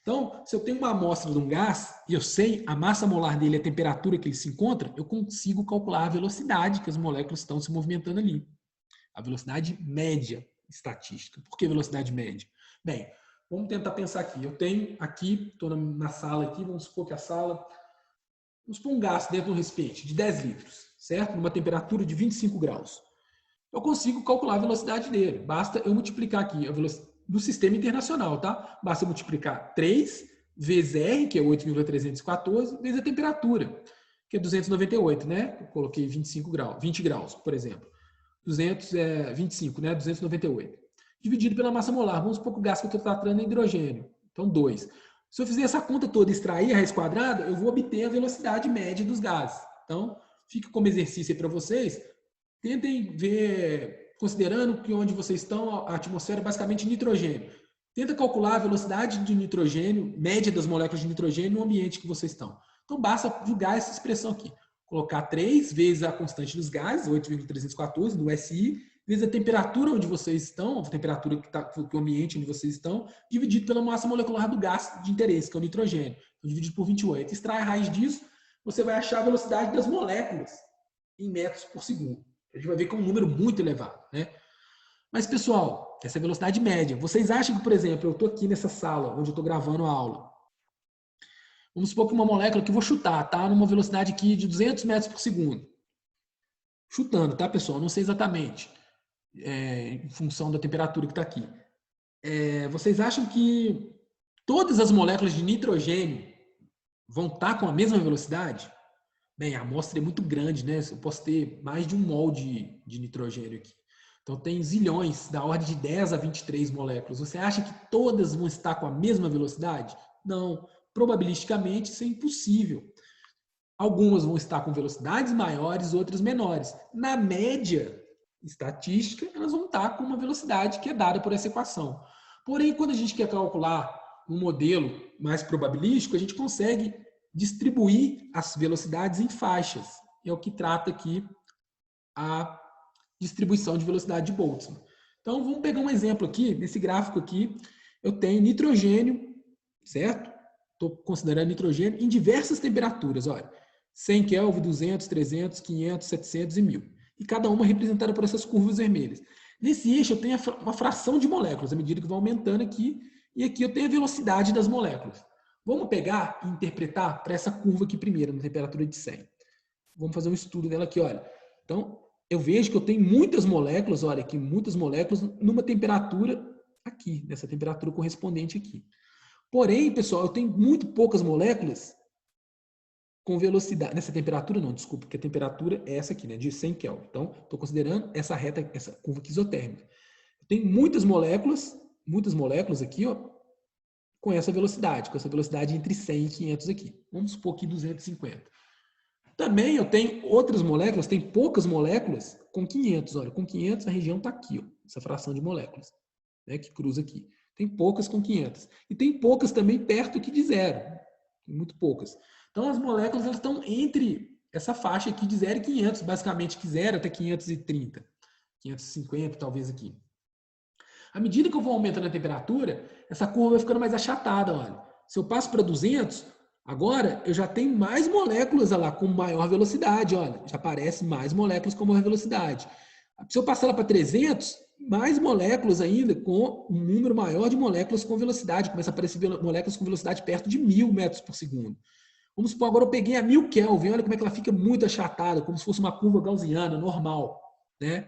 Então, se eu tenho uma amostra de um gás e eu sei a massa molar dele, a temperatura que ele se encontra, eu consigo calcular a velocidade que as moléculas estão se movimentando ali. A velocidade média estatística. Por que velocidade média? Bem, vamos tentar pensar aqui. Eu tenho aqui, estou na sala aqui, vamos supor que vamos supor um gás dentro de um recipiente de 10 litros, certo? Numa temperatura de 25 graus. eu consigo calcular a velocidade dele. Basta eu multiplicar aqui a velocidade do sistema internacional, tá? Basta eu multiplicar 3 vezes R, que é 8,314, vezes a temperatura, que é 298, né? Eu coloquei 25 graus, 20 graus, por exemplo. 25, né? 298. Dividido pela massa molar. Vamos supor que o gás que eu estou tratando é hidrogênio. Então, 2. Se eu fizer essa conta toda e extrair a raiz quadrada, eu vou obter a velocidade média dos gases. Então, fica como exercício aí para vocês. Tentem ver, considerando que onde vocês estão, a atmosfera é basicamente nitrogênio. Tenta calcular a velocidade de nitrogênio, média das moléculas de nitrogênio no ambiente que vocês estão. Então, basta julgar essa expressão aqui. Colocar 3 vezes a constante dos gases, 8,314 do SI, vezes a temperatura onde vocês estão, a temperatura que o ambiente onde vocês estão, dividido pela massa molecular do gás de interesse, que é o nitrogênio. Então, dividido por 28. Extrai a raiz disso, você vai achar a velocidade das moléculas em metros por segundo. A gente vai ver que é um número muito elevado, né? Mas, pessoal, essa é a velocidade média. Vocês acham que, por exemplo, eu estou aqui nessa sala, onde eu estou gravando a aula. Vamos supor que uma molécula que eu vou chutar, tá? Numa velocidade aqui de 200 metros por segundo. Chutando, tá, pessoal? Não sei exatamente, em função da temperatura que está aqui. Vocês acham que todas as moléculas de nitrogênio vão estar com a mesma velocidade? Bem, a amostra é muito grande, né? Eu posso ter mais de 1 mol de nitrogênio aqui. Então, tem zilhões, da ordem de 10 a 23 moléculas. Você acha que todas vão estar com a mesma velocidade? Não. Probabilisticamente, isso é impossível. Algumas vão estar com velocidades maiores, outras menores. Na média estatística, elas vão estar com uma velocidade que é dada por essa equação. Porém, quando a gente quer calcular um modelo mais probabilístico, a gente consegue distribuir as velocidades em faixas. É o que trata aqui a distribuição de velocidade de Boltzmann. Então, vamos pegar um exemplo aqui. Nesse gráfico aqui, eu tenho nitrogênio, certo? Estou considerando nitrogênio em diversas temperaturas. Olha, 100 Kelvin, 200, 300, 500, 700 e 1000. E cada uma representada por essas curvas vermelhas. Nesse eixo, eu tenho uma fração de moléculas, à medida que vai aumentando aqui. E aqui eu tenho a velocidade das moléculas. Vamos pegar e interpretar para essa curva aqui primeiro, na temperatura de 100. Vamos fazer um estudo dela aqui, olha. Então, eu vejo que eu tenho muitas moléculas, olha aqui, muitas moléculas numa temperatura aqui, nessa temperatura correspondente aqui. Porém, pessoal, eu tenho muito poucas moléculas com velocidade, nessa temperatura não, desculpa, porque a temperatura é essa aqui, né, de 100 Kelvin. Então, estou considerando essa reta, essa curva aqui isotérmica. Eu tenho muitas moléculas aqui, ó, com essa velocidade entre 100 e 500 aqui. Vamos supor aqui 250. Também eu tenho outras moléculas, tem poucas moléculas com 500. Olha, com 500 a região está aqui, ó, essa fração de moléculas, né, que cruza aqui. Tem poucas com 500. E tem poucas também perto aqui de zero. Tem muito poucas. Então, as moléculas elas estão entre essa faixa aqui de 0 e 500, basicamente que 0 até 530. 550 talvez aqui. À medida que eu vou aumentando a temperatura, essa curva vai ficando mais achatada. Olha. Se eu passo para 200, agora eu já tenho mais moléculas lá com maior velocidade. Olha, já aparecem mais moléculas com maior velocidade. Se eu passar lá para 300, mais moléculas ainda com um número maior de moléculas com velocidade. Começa a aparecer moléculas com velocidade perto de 1000 metros por segundo. Vamos supor, agora eu peguei a 1000 Kelvin, olha como é que ela fica muito achatada, como se fosse uma curva gaussiana, normal, né?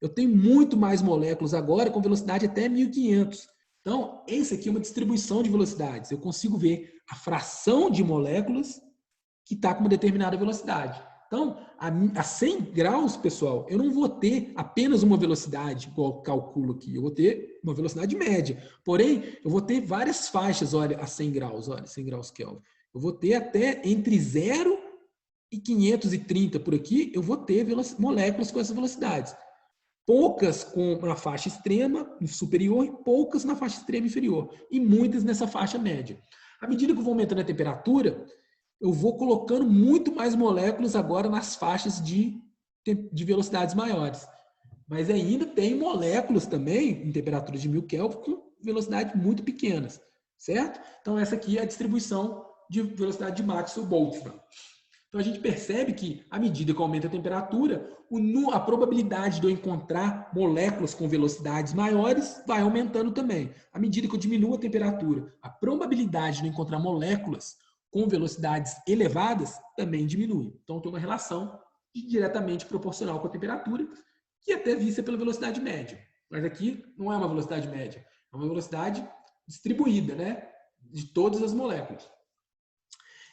Eu tenho muito mais moléculas agora com velocidade até 1500. Então, essa aqui é uma distribuição de velocidades. Eu consigo ver a fração de moléculas que está com uma determinada velocidade. Então, a 100 graus, pessoal, eu não vou ter apenas uma velocidade, igual eu calculo aqui. Eu vou ter uma velocidade média. Porém, eu vou ter várias faixas, olha, a 100 graus, olha, 100 graus Kelvin. Eu vou ter até entre 0 e 530 por aqui, eu vou ter moléculas com essas velocidades. Poucas na faixa extrema superior e poucas na faixa extrema inferior. E muitas nessa faixa média. À medida que eu vou aumentando a temperatura, eu vou colocando muito mais moléculas agora nas faixas de velocidades maiores. Mas ainda tem moléculas também, em temperaturas de 1000 Kelvin, com velocidades muito pequenas. Certo? Então, essa aqui é a distribuição de velocidade de Maxwell-Boltzmann. Então, a gente percebe que, à medida que aumenta a temperatura, a probabilidade de eu encontrar moléculas com velocidades maiores vai aumentando também. À medida que eu diminuo a temperatura, a probabilidade de eu encontrar moléculas com velocidades elevadas também diminui. Então, tem uma relação diretamente proporcional com a temperatura. que é até vista pela velocidade média. Mas aqui não é uma velocidade média, é uma velocidade distribuída, né, de todas as moléculas.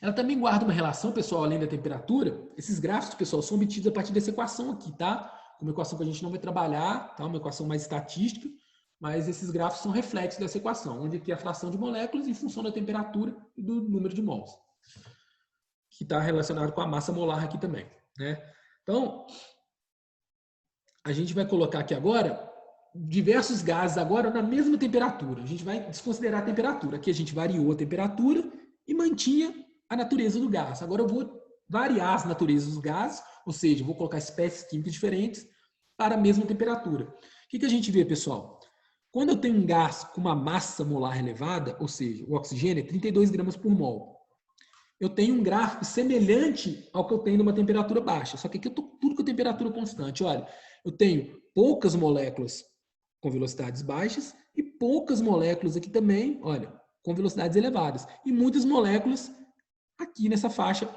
Ela também guarda uma relação, pessoal, além da temperatura. Esses gráficos, pessoal, são obtidos a partir dessa equação aqui, tá? Uma equação que a gente não vai trabalhar, tá? Uma equação mais estatística, mas esses gráficos são reflexos dessa equação, onde aqui é a fração de moléculas em função da temperatura e do número de mols, que está relacionado com a massa molar aqui também, né? Então, a gente vai colocar aqui agora diversos gases agora na mesma temperatura. A gente vai desconsiderar a temperatura. Aqui a gente variou a temperatura e mantinha a natureza do gás. Agora eu vou variar as naturezas dos gases, ou seja, eu vou colocar espécies químicas diferentes para a mesma temperatura. O que a gente vê, pessoal? Quando eu tenho um gás com uma massa molar elevada, ou seja, o oxigênio é 32 gramas por mol, eu tenho um gráfico semelhante ao que eu tenho numa temperatura baixa. Só que aqui eu estou tudo com temperatura constante. Olha, eu tenho poucas moléculas com velocidades baixas e poucas moléculas aqui também, olha, com velocidades elevadas. E muitas moléculas aqui nessa faixa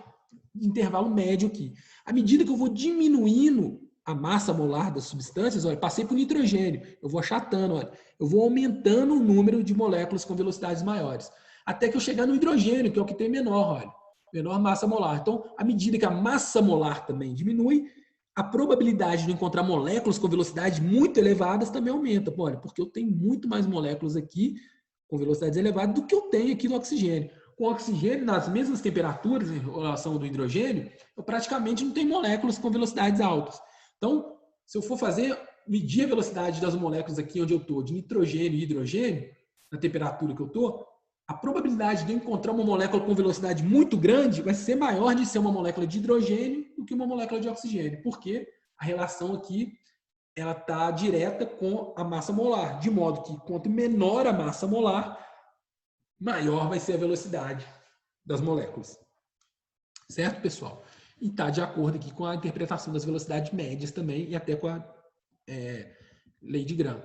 de intervalo médio aqui. À medida que eu vou diminuindo a massa molar das substâncias, olha, passei para o nitrogênio, eu vou achatando, olha, eu vou aumentando o número de moléculas com velocidades maiores. Até que eu chegar no hidrogênio, que é o que tem menor, olha, menor massa molar. Então, à medida que a massa molar também diminui, a probabilidade de encontrar moléculas com velocidades muito elevadas também aumenta. Olha, porque eu tenho muito mais moléculas aqui com velocidades elevadas do que eu tenho aqui no oxigênio. Com o oxigênio, nas mesmas temperaturas em relação ao do hidrogênio, eu praticamente não tenho moléculas com velocidades altas. Então, se eu for medir a velocidade das moléculas aqui onde eu estou, de nitrogênio e hidrogênio, na temperatura que eu estou, a probabilidade de eu encontrar uma molécula com velocidade muito grande vai ser maior de ser uma molécula de hidrogênio do que uma molécula de oxigênio, porque a relação aqui ela está direta com a massa molar, de modo que quanto menor a massa molar, maior vai ser a velocidade das moléculas. Certo, pessoal? E está de acordo aqui com a interpretação das velocidades médias também e até com a lei de Gram.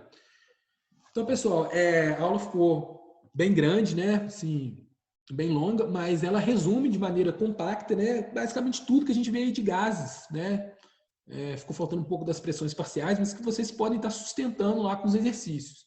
Então, pessoal, a aula ficou bem grande, né? Assim, bem longa, mas ela resume de maneira compacta, né? Basicamente tudo que a gente vê aí de gases, né? Ficou faltando um pouco das pressões parciais, mas que vocês podem estar sustentando lá com os exercícios.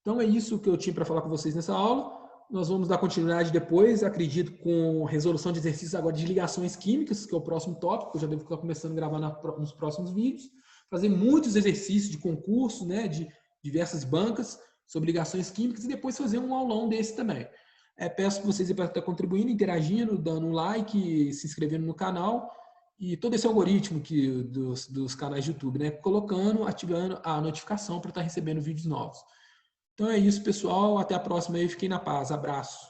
Então é isso que eu tinha para falar com vocês nessa aula. Nós vamos dar continuidade depois, acredito, com resolução de exercícios agora de ligações químicas, que é o próximo tópico, eu já devo estar começando a gravar nos próximos vídeos. Fazer muitos exercícios de concurso, né? De diversas bancas, sobre ligações químicas e depois fazer um aulão desse também. Peço que vocês estar contribuindo, interagindo, dando um like, se inscrevendo no canal e todo esse algoritmo dos canais de YouTube, né? Colocando, ativando a notificação para estar recebendo vídeos novos. Então é isso, pessoal. Até a próxima aí. Fiquem na paz. Abraço.